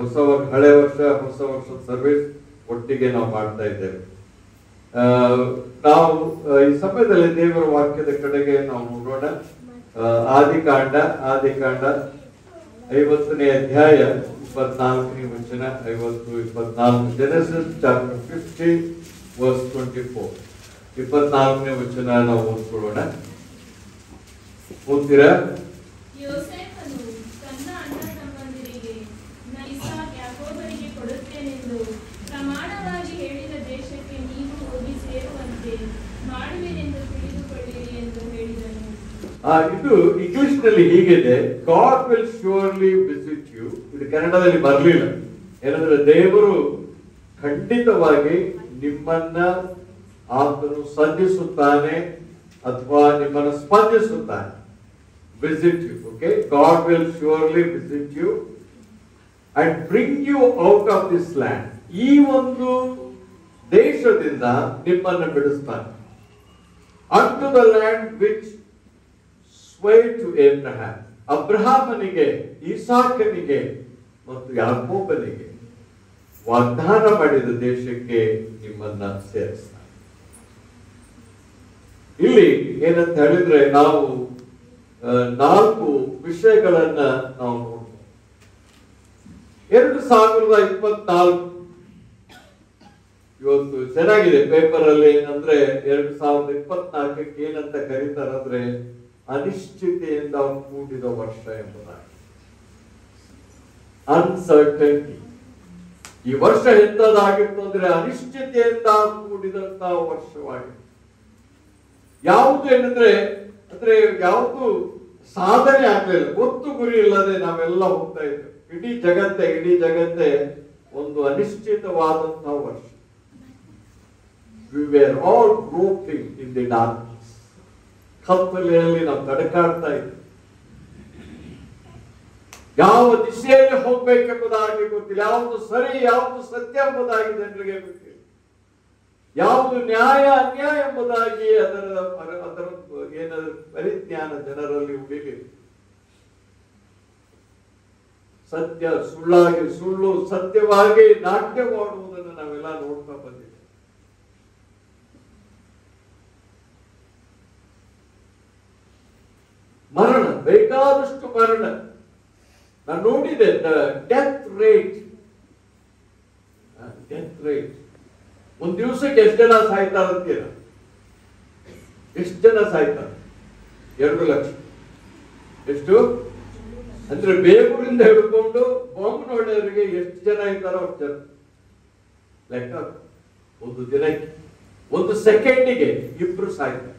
ಹಳೆ ವರ್ಷ ಹೊಸ ವರ್ಷದ ಸರ್ವಿಸ್ ಒಟ್ಟಿಗೆ ನಾವು ಮಾಡ್ತಾ ಇದ್ದೇವೆ. ನಾವು ಈ ಸಮಯದಲ್ಲಿ ದೇವರ ವಾಕ್ಯದ ಕಡೆಗೆ ನಾವು ನೋಡೋಣ. ಆದಿಕಾಂಡ 50ನೇ ಅಧ್ಯಾಯ 24ನೇ ವಚನ 50-24. Genesis chapter 50 verse 24. 24ನೇ ವಚನ ನಾವು ಓದ್ಕೊಳ್ಳೋಣ. ಓದ್ತೀರಾ? ಯೋಸೇಫನು ತನ್ನ ಅಣ್ಣ ತಮ್ಮಂದಿರಿಗೆ ಇಸಾಕ್ ಯಾಕೋಬನಿಗೆ ಕೊಡುತ್ತೇನೆಂದು ಪ್ರಮಾಣವಾಗಿ ಹೇಳಿದ ದೇಶಕ್ಕೆ ನೀವು ಹೋಗಿ ಸೇರುವಂತೆ ಮಾಡುವಿರೆಂದು ತಿಳಿದುಕೊಳ್ಳಿರಿ ಎಂದು ಹೇಳಿದನು. ಇದು ಇಂಗ್ಲಿಷ್ ನಲ್ಲಿ ಹೀಗಿದೆ, God will surely visit you. ಇದು ಕನ್ನಡದಲ್ಲಿ ಬರಲಿಲ್ಲ. ಏನಂದ್ರೆ ದೇವರು ಖಂಡಿತವಾಗಿ ನಿಮ್ಮನ್ನ ಆತನು ಸಂಧಿಸುತ್ತಾನೆ ಅಥವಾ ನಿಮ್ಮನ್ನು ಸ್ಪಂದಿಸುತ್ತಾನೆ. Visit you. Okay, God will surely visit you and bring you out of this land. ಈ ಒಂದು ದೇಶದಿಂದ ನಿಮ್ಮನ್ನು ಬಿಡಿಸ್ತಾನೆ. unto the land which sway to Abraham. ಅಬ್ರಹಾಮನಿಗೆ, ಇಸಾಕನಿಗೆ ಮತ್ತು ಯಾಕೋಬನಿಗೆ ವಾಗ್ದಾನ ಮಾಡಿದ ದೇಶಕ್ಕೆ ನಿಮ್ಮನ್ನ ಸೇರಿಸ್ತಾನೆ. ಇಲ್ಲಿ ಏನಂತ ಹೇಳಿದ್ರೆ ನಾವು 4 ವಿಷಯಗಳನ್ನ ನಾವು ನೋಡ್ಬೋದು. 2024 ಇವತ್ತು ಚೆನ್ನಾಗಿದೆ ಪೇಪರ್ ಅಲ್ಲಿ. ಏನಂದ್ರೆ 2024 ಏನಂತ ಕರೀತಾರಂದ್ರೆ ಅನಿಶ್ಚಿತೆಯಿಂದ ಕೂಡಿದ ವರ್ಷ ಎಂಬುದಾಗಿ. ಅನ್ಸರ್ಟನಿಟಿ. ಈ ವರ್ಷ ಎಂತದಾಗಿತ್ತು ಅಂದ್ರೆ ಅನಿಶ್ಚಿತೆಯಿಂದ ಕೂಡಿದಂತಹ ವರ್ಷವಾಗಿದೆ. ಯಾವುದು ಏನಂದ್ರೆ ಯಾವುದು ಸಾಧನೆ ಆಗ್ಲಿಲ್ಲ, ಗೊತ್ತು ಗುರಿ ಇಲ್ಲದೆ ನಾವೆಲ್ಲ ಹೋಗ್ತಾ ಇದ್ದೇವೆ. ಇಡೀ ಜಗತ್ತೇ ಒಂದು ಅನಿಶ್ಚಿತವಾದಂತಹ ವರ್ಷ. We were all groping in the darkness. ಕತ್ತಲೆಯಲ್ಲಿ ನಾವು ತಡಕಾಡ್ತಾ ಇದ್ದೇವೆ. ಯಾವ ದಿಶೆಯಲ್ಲಿ ಹೋಗ್ಬೇಕೆಂಬುದಾಗಿ ಗೊತ್ತಿಲ್ಲ. ಯಾವುದು ಸರಿ, ಯಾವುದು ಸತ್ಯ ಎಂಬುದಾಗಿ ಜನರಿಗೆ ಗೊತ್ತಿಲ್ಲ. ಯಾವುದು ನ್ಯಾಯ ಅನ್ಯಾಯ ಎಂಬುದಾಗಿ ಅದರ ಏನಾದರೂ ಪರಿಜ್ಞಾನ ಜನರಲ್ಲಿ ಉಳಿಲಿಲ್ಲ. ಸತ್ಯ ಸುಳ್ಳಾಗಿ, ಸುಳ್ಳು ಸತ್ಯವಾಗಿ ನಾಟ್ಯ ಮಾಡುವುದನ್ನು ನಾವೆಲ್ಲ ನೋಡ್ತಾ ಬಂದಿದ್ದೇವೆ. ಮರಣ, ಬೇಕಾದಷ್ಟು ಮರಣ ನಾನು ನೋಡಿದೆ. ಡೆತ್ ರೇಟ್ ಒಂದ್ ದಿವಸಕ್ಕೆ ಎಷ್ಟು ಜನ ಸಾಯ್ತಾರಂತೀರ? ಎಷ್ಟು ಜನ ಸಾಯ್ತಾರೆ? 2 ಲಕ್ಷ. ಎಷ್ಟು ಅಂದ್ರೆ ಬೇಗೂರಿಂದ ಹಿಡ್ಕೊಂಡು ಬಾಂಬ್ನೊಳ್ಳೆಯವರಿಗೆ ಎಷ್ಟು ಜನ ಇದ್ದಾರೋ ಅಷ್ಟು ಜನ ಲೆಕ್ಕ. ಒಂದು ದಿನಕ್ಕೆ, ಒಂದು ಸೆಕೆಂಡಿಗೆ 2 ಸಾಯ್ತಾರೆ.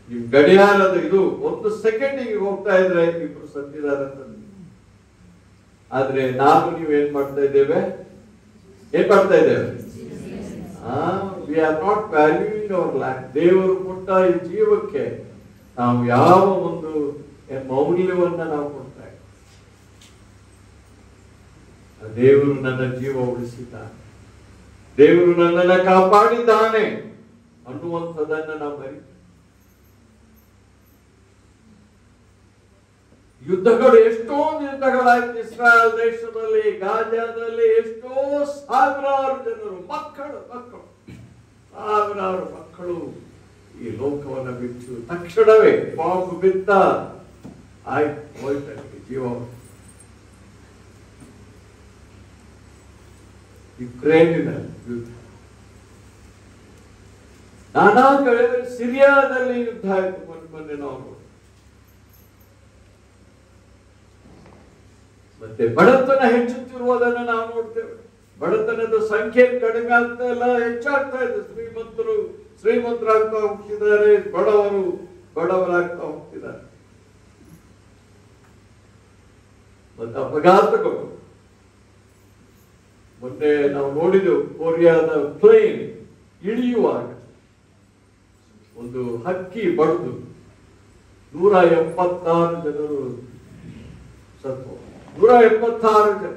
ನಿಮ್ ಗಡಿಯಾರದ ಇದು 1 ಸೆಕೆಂಡಿಗೆ ಹೋಗ್ತಾ ಇದ್ರೆ 2 ಸತ್ತಿದ್ದಾರೆ ಅಂತ. ಆದ್ರೆ ನೀವು ಏನ್ ಮಾಡ್ತಾ ಇದ್ದೇವೆ? We are not valuing our life. ದೇವರು ಕೊಟ್ಟ ಈ ಜೀವಕ್ಕೆ ನಾವು ಯಾವ ಒಂದು ಮೌಲ್ಯವನ್ನ ನಾವು ಕೊಡ್ತಾ ಇದ್ದೇವೆ? ದೇವರು ನನ್ನ ಜೀವ ಉಳಿಸಿದ್ದಾನೆ, ದೇವರು ನನ್ನನ್ನು ಕಾಪಾಡಿದ್ದಾನೆ ಅನ್ನುವಂಥದ್ದನ್ನ ನಾವು ಬರೀತೀವಿ. ಯುದ್ಧಗಳು, ಎಷ್ಟೊಂದು ಯುದ್ಧಗಳಾಯ್ತು ಇಸ್ರಾಯೇಲ್ ದೇಶದಲ್ಲಿ, ಗಾಜಾದಲ್ಲಿ. ಎಷ್ಟೋ ಸಾವಿರಾರು ಜನರು, ಸಾವಿರಾರು ಮಕ್ಕಳು ಈ ಲೋಕವನ್ನು ಬಿಟ್ಟು ತಕ್ಷಣವೇ ಬಾಂಬ್ ಬಿದ್ದ ಆಯ್ತು, ಹೋಯ್ತನಿಗೆ ಜೀವ. ಯುಕ್ರೇನಿನ ಯುದ್ಧ, ನಾನಾ ಕಡೆ ಸಿರಿಯಾದಲ್ಲಿ ಯುದ್ಧ ಆಯ್ತು ಮೊನ್ನೆ ನಾವು. ಮತ್ತೆ ಬಡತನ ಹೆಚ್ಚುತ್ತಿರುವುದನ್ನು ನಾವು ನೋಡ್ತೇವೆ. ಬಡತನದ ಸಂಖ್ಯೆ ಕಡಿಮೆ ಆಗ್ತಾ ಇಲ್ಲ, ಹೆಚ್ಚಾಗ್ತಾ ಇದೆ. ಶ್ರೀಮಂತರಾಗ್ತಾ ಹೋಗ್ತಿದ್ದಾರೆ, ಬಡವರಾಗ್ತಾ ಹೋಗ್ತಿದ್ದಾರೆ. ಮತ್ತೆ ಅಪಘಾತಗಳು. ಮೊನ್ನೆ ನಾವು ನೋಡಿದೆವು, ಕೊರಿಯಾದ ಪ್ಲೇನ್ ಇಳಿಯುವಾಗ ಒಂದು ಹಕ್ಕಿ ಬಡಿದು 176 ಜನರು ಸತ್ತು. 176 ಜನ,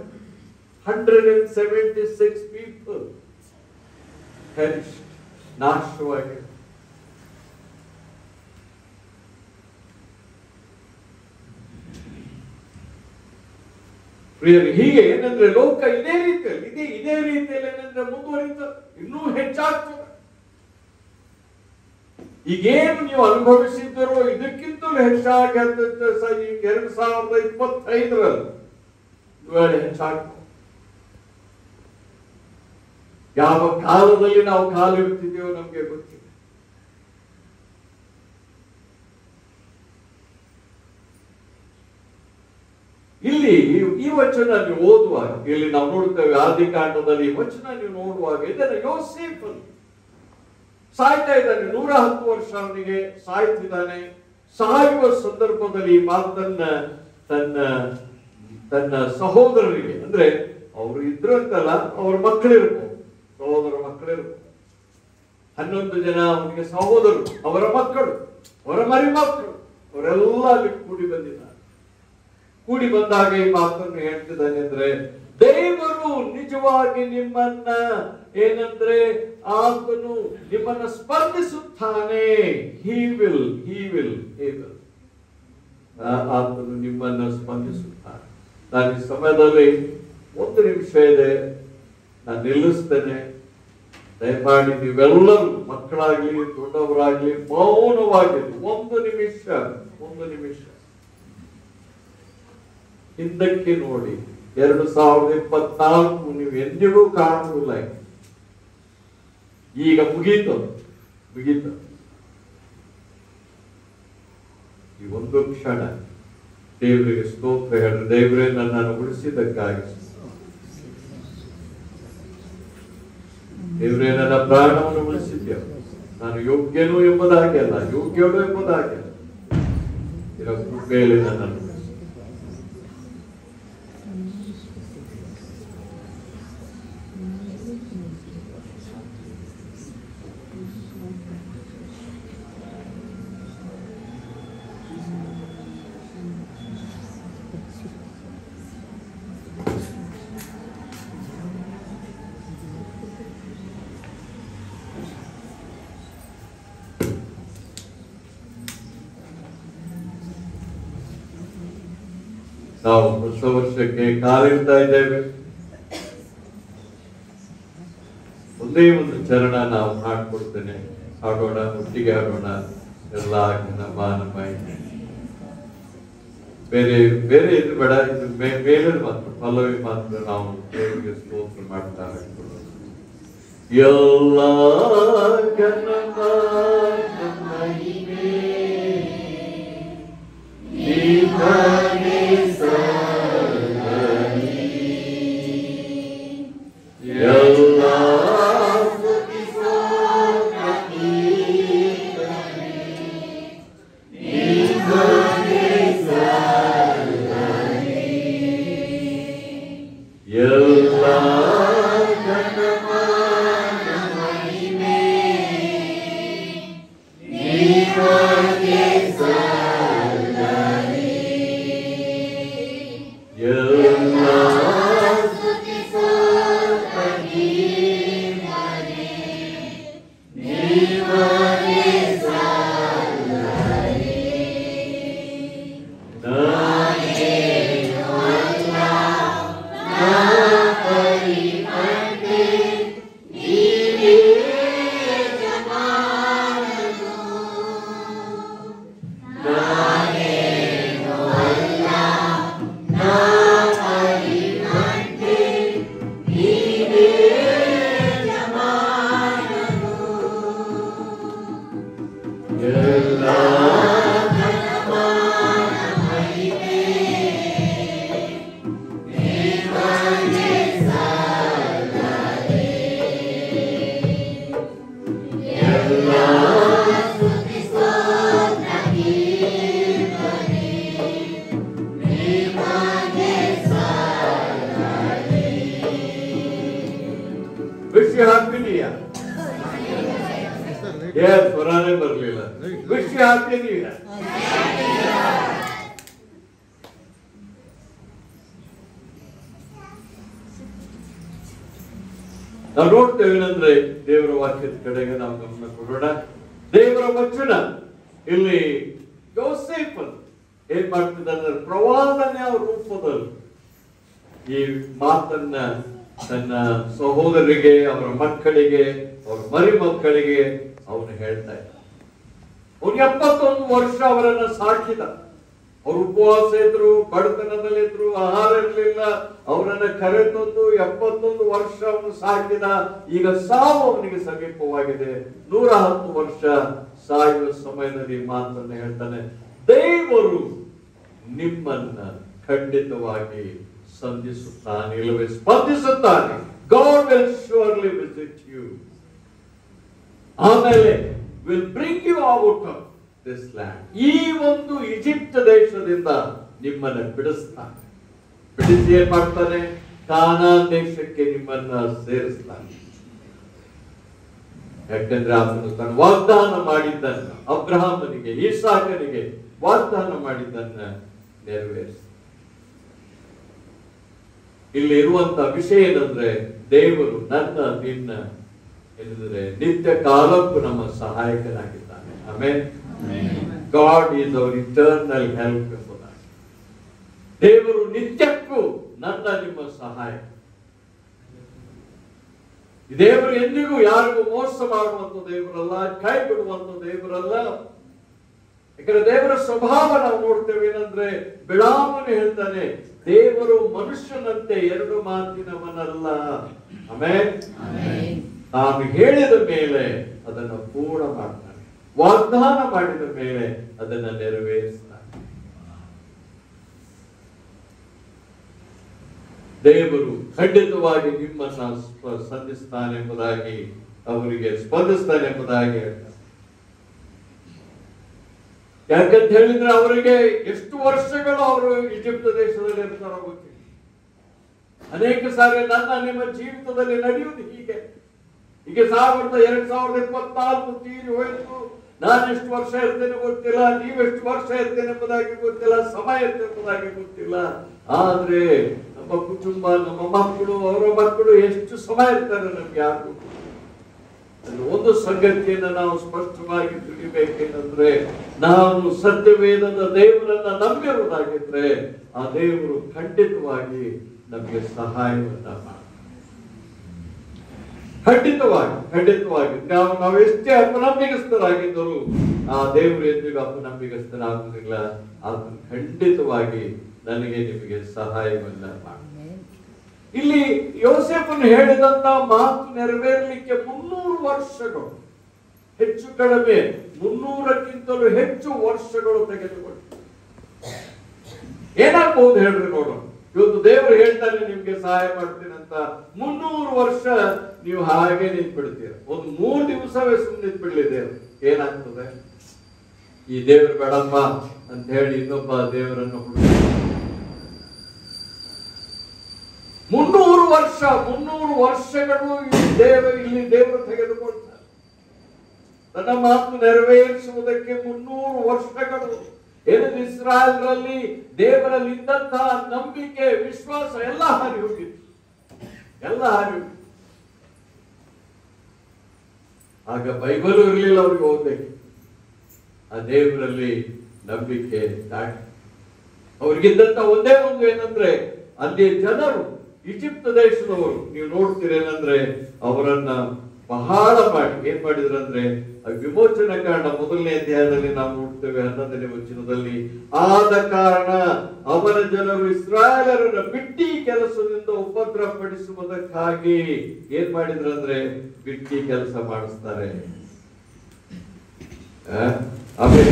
176 people perished, ನಾಶವಾಗಿ. ಪ್ರಿಯರೇ, ಹೀಗೆ ಏನಂದ್ರೆ ಲೋಕ ಇದೇ ರೀತಿಯಲ್ಲಿ ಏನಂದ್ರೆ ಮುಂದುವರಿತ ಇನ್ನೂ ಹೆಚ್ಚಾಗ್ತದೆ. ಈಗೇನು ನೀವು ಅನುಭವಿಸಿದ್ದರೋ ಇದಕ್ಕಿಂತಲೂ ಹೆಚ್ಚಾಗಿ 2025ರಲ್ಲಿ ವೇಳೆ ಹೆಚ್ಚಾಗ್ತದೆ. ಯಾವ ಕಾಲದಲ್ಲಿ ನಾವು ಕಾಲಿಡ್ತಿದ್ದೇವೋ ನಮ್ಗೆ ಗೊತ್ತಿಲ್ಲ. ಇಲ್ಲಿ ಈ ವಚನ ನೀವು ಓದುವಾಗ, ಇಲ್ಲಿ ನಾವು ನೋಡ್ತೇವೆ ಆದಿಕಾಂಡದಲ್ಲಿ ಈ ವಚನ ನೀವು ನೋಡುವಾಗ ಇದನ್ನು ಯೋಸೇಫನು ಸಾಯ್ತಾ ಇದ್ದಾನೆ. 110 ವರ್ಷ ಅವನಿಗೆ ಸಾಯ್ತಿದ್ದಾನೆ. ಸಾಯುವ ಸಂದರ್ಭದಲ್ಲಿ ಈ ಮಾತನ್ನ ತನ್ನ ಸಹೋದರರಿಗೆ, ಅಂದ್ರೆ ಅವರು ಇದ್ರಂತಲ್ಲ, ಅವ್ರ ಮಕ್ಕಳಿರ್ಬೋದು, ಸಹೋದರ ಮಕ್ಕಳಿರ್ಬೋದು. 11 ಜನ ಅವನಿಗೆ ಸಹೋದರರು, ಅವರ ಮಕ್ಕಳು, ಅವರ ಮರಿ ಮಕ್ಕಳು, ಅವರೆಲ್ಲ ಅಲ್ಲಿ ಕೂಡಿ ಬಂದಿದ್ದಾರೆ. ಕೂಡಿ ಬಂದಾಗ ಈ ಮಾತನ್ನು ಹೇಳ್ತಿದ್ದಾನೆ ಅಂದ್ರೆ, ದೇವರು ನಿಜವಾಗಿ ನಿಮ್ಮನ್ನ ಏನಂದ್ರೆ ಆತನು ನಿಮ್ಮನ್ನ ಸ್ಪರ್ಧಿಸುತ್ತಾನೆ. ಆತನು ನಿಮ್ಮನ್ನ ಸ್ಪರ್ಧಿಸುತ್ತಾನೆ. ನಾನು ಈ ಸಮಯದಲ್ಲಿ 1 ನಿಮಿಷ ಇದೆ, ನಾನು ನಿಲ್ಲಿಸ್ತೇನೆ. ದಯಮಾಡಿ ನೀವೆಲ್ಲರೂ, ಮಕ್ಕಳಾಗ್ಲಿ ದೊಡ್ಡವರಾಗ್ಲಿ, ಮೌನವಾಗಿರಿ. 1 ನಿಮಿಷ ಹಿಂದಕ್ಕೆ ನೋಡಿ. 2024 ನೀವು ಎಂದಿಗೂ ಕಾಣುವುದಿಲ್ಲ. ಈಗ ಮುಗೀತು. ಈ 1 ಕ್ಷಣ ದೇವರಿಗೆ ಸ್ತೋತ್ರ ಹೇಳಿ, ದೇವರೇ ನನ್ನನ್ನು ಉಳಿಸಿದ್ದಕ್ಕಾಗಿ, ದೇವರೇ ನನ್ನ ಪ್ರಾಣವನ್ನು ಉಳಿಸಿದ್ದೆ. ನಾನು ಯೋಗ್ಯನು ಎಂಬುದಾಗಿ ಅಲ್ಲ, ಯೋಗ್ಯನು ಎಂಬುದಾಗಿ ಅಲ್ಲ, ಇದರ ಕೃಪೆಯಲ್ಲಿ ನನ್ನನ್ನು ನಾವು ಹೊಸ ವರ್ಷಕ್ಕೆ ಕಾಲಿಡ್ತಾ ಇದ್ದೇವೆ. ಒಂದೇ ಒಂದು ಚರಣ ನಾವು ಹಾಡ್ಕೊಡ್ತೇನೆ, ಹಾಡೋಣ, ಒಟ್ಟಿಗೆ ಹಾಡೋಣ. ಎಲ್ಲ ನಮ್ಮ ಬೇರೆ ಇದು ಬೇಡ, ಇದು ಮೇಲೆ ಮಾತ್ರ, ಪಲ್ಲವಿ ಮಾತ್ರ ನಾವು ದೇವರಿಗೆ ಸ್ತೋತ್ರ ಮಾಡ್ತಾ ಇರ್ತೀವಿ. ಎಲ್ಲ ಸ್ವರಾನೇ ಬರಲಿಲ್ಲ. ವಿಷಯ ಹಾಕ್ತೀನಿ. ನಾವು ನೋಡ್ತೇವೆ ಏನಂದ್ರೆ, ದೇವರ ವಾಕ್ಯದ ಕಡೆಗೆ ನಾವು ಗಮನ ಕೊಡೋಣ. ದೇವರ ವಚನ ಇಲ್ಲಿ ಯೋಸೇಫನು ಏನ್ ಮಾಡ್ತಿದ್ದಾನೆ, ಪ್ರವಾದನೆಯ ರೂಪದಲ್ಲಿ ಈ ಮಾತನ್ನ ತನ್ನ ಸಹೋದರಿಗೆ, ಅವರ ಮಕ್ಕಳಿಗೆ, ಅವರ ಮರಿ ಮಕ್ಕಳಿಗೆ ಅವನು ಹೇಳ್ತಾ ಇದ್ದ. ಅವನು 71 ವರ್ಷ ಅವರನ್ನ ಸಾಕಿದ. ಅವರು ಉಪವಾಸ ಇದ್ರು, ಬಡತನದಲ್ಲಿದ್ರು, ಆಹಾರ ಇರಲಿಲ್ಲ. ಅವರನ್ನ ಕರೆತಂದು 71 ವರ್ಷ ಅವನು ಸಾಕಿದ. ಈಗ ಸಾವು ಅವನಿಗೆ ಸಮೀಪವಾಗಿದೆ. 110 ವರ್ಷ ಸಾಯುವ ಸಮಯದಲ್ಲಿ ಮಾತನ್ನ ಹೇಳ್ತಾನೆ, ದೇವರು ನಿಮ್ಮನ್ನ ಖಂಡಿತವಾಗಿ ಸಂಧಿಸುತ್ತಾನೆ, ಇಲ್ಲವೇ ಸ್ಪಂದಿಸುತ್ತಾನೆ. God will surely visit you. ಆಮೇಲೆ will bring you out of this land. ಈ ಒಂದು ಈಜಿಪ್ಟ್ ದೇಶದಿಂದ ನಿಮ್ಮನ್ನ ಬಿಡಿಸ್ತಾನೆ. ಬಿಡಿಸಿ ಏನ್ ಮಾಡ್ತಾನೆ? ಕಾನಾನ್ ದೇಶಕ್ಕೆ ನಿಮ್ಮನ್ನ ಸೇರಿಸ್ತಾನೆ. ಯಾಕಂದ್ರೆ ಆತನು ತನ್ನ ವಾಗ್ದಾನ ಮಾಡಿದ್ದನ್ನ, ಅಬ್ರಹಾಮನಿಗೆ, ಇಸಾಕನಿಗೆ ವಾಗ್ದಾನ ಮಾಡಿದ್ದನ್ನ ನೆರವೇರಿಸ. ಇಲ್ಲಿ ಇರುವಂತ ವಿಷಯ ಏನಂದ್ರೆ, ದೇವರು ನನ್ನ ನಿನ್ನ ಎಂದರೆ ನಿತ್ಯ ಕಾಲಕ್ಕೂ ನಮ್ಮ ಸಹಾಯಕನಾಗಿದ್ದಾನೆ. Amen. God is our eternal help ಎಂಬುದಾಗಿ. ದೇವರು ನಿತ್ಯಕ್ಕೂ ನನ್ನ ನಿಮ್ಮ ಸಹಾಯ. ದೇವರು ಎಂದಿಗೂ ಯಾರಿಗೂ ಮೋಸ ಮಾಡುವಂತ ದೇವರಲ್ಲ, ಕೈ ಬಿಡುವಂತ ದೇವರಲ್ಲ. ಯಾಕಂದ್ರೆ ದೇವರ ಸ್ವಭಾವ ನಾವು ನೋಡ್ತೇವೆ ಏನಂದ್ರೆ, ಬಿಳಾಮನು ಹೇಳ್ತಾನೆ, ದೇವರು ಮನುಷ್ಯನಂತೆ 2 ಮಾತಿನವನಲ್ಲ. ಆಮೆನ್. ತಾನು ಹೇಳಿದ ಮೇಲೆ ಅದನ್ನು ಪೂರ್ಣ ಮಾಡ್ತಾನೆ, ವಾಗ್ದಾನ ಮಾಡಿದ ಮೇಲೆ ಅದನ್ನು ನೆರವೇರಿಸ್ತಾನೆ. ದೇವರು ಖಂಡಿತವಾಗಿ ನಿಮ್ಮನ್ನ ಸಂಧಿಸ್ತಾನೆ ಎಂಬುದಾಗಿ, ಅವರಿಗೆ ಸ್ಪಂದಿಸ್ತಾನೆ ಎಂಬುದಾಗಿ ಹೇಳ್ತಾರೆ. ಯಾಕಂತ ಹೇಳಿದ್ರೆ ಅವರಿಗೆ ಎಷ್ಟು ವರ್ಷಗಳು ಅವರು ಈಜಿಪ್ಟ್ ದೇಶದಲ್ಲಿ ಇರ್ತಾರೋ ಗೊತ್ತಿಲ್ಲ. ಅನೇಕ ಸಾರಿ ನನ್ನ ನಿಮ್ಮ ಜೀವಿತದಲ್ಲಿ ನಡೆಯುವುದು ಹೀಗೆ. ಈಗ 2024 ತೀರಿ ಹೋಯ್ತು. ನಾನು ಎಷ್ಟು ವರ್ಷ ಇರ್ತೇನೆ ಗೊತ್ತಿಲ್ಲ, ನೀವೆಷ್ಟು ವರ್ಷ ಇರ್ತೇನೆ ಎಂಬುದಾಗಿ ಗೊತ್ತಿಲ್ಲ, ಸಮಯ ಇರ್ತೇನೆ ಎಂಬುದಾಗಿ ಗೊತ್ತಿಲ್ಲ. ಆದ್ರೆ ನಮ್ಮ ಕುಟುಂಬ, ನಮ್ಮ ಮಕ್ಕಳು, ಅವರ ಮಕ್ಕಳು ಎಷ್ಟು ಸಮಯ ಇರ್ತಾರೆ ನಮ್ಗೆ ಯಾರು. ಒಂದು ಸಂಗತಿಯನ್ನು ನಾವು ಸ್ಪಷ್ಟವಾಗಿ ತಿಳಿಬೇಕೇನೆಂದ್ರೆ, ನಾವು ಸತ್ಯವೇದದ ದೇವರನ್ನ ನಂಬಿರುವುದಾಗಿದ್ರೆ ಆ ದೇವರು ಖಂಡಿತವಾಗಿ ನಮಗೆ ಸಹಾಯವನ್ನ ಮಾಡ್ತಾರೆ. ಖಂಡಿತವಾಗಿ ನಾವು ಎಷ್ಟೇ ಅಪನಂಬಿಗಸ್ತರಾಗಿದ್ದರೂ ಆ ದೇವರು ಎಂದಿಗೂ ಅಪನಂಬಿಗಸ್ತರಾಗುವುದಿಲ್ಲ. ಆತನು ಖಂಡಿತವಾಗಿ ನನಗೆ ನಿಮಗೆ ಸಹಾಯವನ್ನ ಮಾಡ್ತಾರೆ. ಇಲ್ಲಿ ಯೋಸೇಫನು ಹೇಳಿದಂತ ಮಾತು ನೆರವೇರಲಿಕ್ಕೆ 300 ವರ್ಷಗಳು, ಹೆಚ್ಚು ಕಡಿಮೆ 300ಕ್ಕಿಂತಲೂ ಹೆಚ್ಚು ವರ್ಷಗಳು ತೆಗೆದುಕೊಂಡು. ಏನಾಗಬಹುದು ಹೇಳ್ರಿ ನೋಡೋಣ. ಇವತ್ತು ದೇವರು ಹೇಳ್ತಾನೆ ನಿಮ್ಗೆ ಸಹಾಯ ಮಾಡ್ತೀನಿ ಅಂತ, 300 ವರ್ಷ ನೀವು ಹಾಗೆ ನಿಂತ್ಬಿಡ್ತೀರ. ಒಂದು 3 ದಿವಸವೇ ಸುಮ್ಮನೆ ನಿಂತ್ಬಿಡ್ಲಿ ದೇವರು, ಏನಾಗ್ತದೆ? ಈ ದೇವರು ಬೇಡಪ್ಪ ಅಂತ ಹೇಳಿ ಇನ್ನೊಬ್ಬ ದೇವರನ್ನು ಹುಡುಕ. 300 ವರ್ಷಗಳು ಇಲ್ಲಿ ದೇವರು ತೆಗೆದುಕೊಳ್ತಾರೆ. ತನ್ನ ಮಾತು ನೆರವೇರಿಸುವುದಕ್ಕೆ 300 ವರ್ಷಗಳು. ಏನದು? ಇಸ್ರಾಯೇಲ್ರಲ್ಲಿ ದೇವರಲ್ಲಿ ಇದ್ದಂತಹ ನಂಬಿಕೆ, ವಿಶ್ವಾಸ ಎಲ್ಲ ಹಾರಿ ಹೋಗಿತ್ತು, ಎಲ್ಲ ಹಾರಿ ಹೋಗಿತ್ತು. ಆಗ ಬೈಬಲ್ ಇರಲಿಲ್ಲ ಅವ್ರಿಗೆ ಓದಲಿಕ್ಕೆ. ಆ ದೇವರಲ್ಲಿ ನಂಬಿಕೆ ದಾಟಿ ಅವ್ರಿಗಿದ್ದಂತ ಒಂದೇ ಒಂದು ಏನಂದ್ರೆ, ಅಲ್ಲಿ ಜನರು, ಈಜಿಪ್ಟ್ ದೇಶದವರು, ನೀವು ನೋಡ್ತೀರೇನಂದ್ರೆ ಅವರನ್ನ ಬಹಳ ಮಾಡಿ ಏನ್ ಮಾಡಿದ್ರಂದ್ರೆ, ವಿಮೋಚನಾ ಕಾಂಡ 1ನೇ ಅಧ್ಯಾಯದಲ್ಲಿ ನಾವು ನೋಡ್ತೇವೆ 11ನೇ ವಚನದಲ್ಲಿ, ಆದ ಕಾರಣ ಅವನ ಜನರು ಇಸ್ರಾಯೇಲರನ್ನ ಬಿಟ್ಟಿ ಕೆಲಸದಿಂದ ಉಪದ್ರ ಪಡಿಸುವುದಕ್ಕಾಗಿ ಏನ್ ಮಾಡಿದ್ರಂದ್ರೆ ಬಿಟ್ಟಿ ಕೆಲಸ ಮಾಡಿಸ್ತಾರೆ. ಆಮೇಲೆ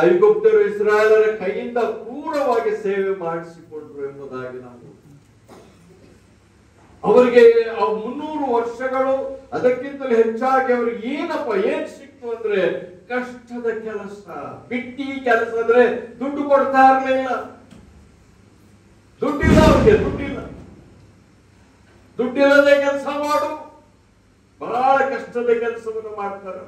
ಐಗುಪ್ತರು ಇಸ್ರಾಯೇಲರ ಕೈಯಿಂದ ಕ್ರೂರವಾಗಿ ಸೇವೆ ಮಾಡಿಸಿಕೊಂಡ್ರು ಎಂಬುದಾಗಿ ನಾವು ಅವರಿಗೆ 300 ವರ್ಷಗಳು, ಅದಕ್ಕಿಂತಲೂ ಹೆಚ್ಚಾಗಿ ಅವ್ರಿಗೆ ಏನ್ ಸಿಕ್ತು ಅಂದ್ರೆ ಕಷ್ಟದ ಕೆಲಸ, ಬಿಟ್ಟಿ ಕೆಲಸ. ಅಂದ್ರೆ ದುಡ್ಡು ಕೊಡ್ತಾ ಇರಲಿಲ್ಲ, ದುಡ್ಡಿಲ್ಲ ಅವ್ರಿಗೆ, ದುಡ್ಡಿಲ್ಲದೆ ಕೆಲಸ ಮಾಡು, ಬಹಳ ಕಷ್ಟದ ಕೆಲಸವನ್ನು ಮಾಡ್ತಾರೆ.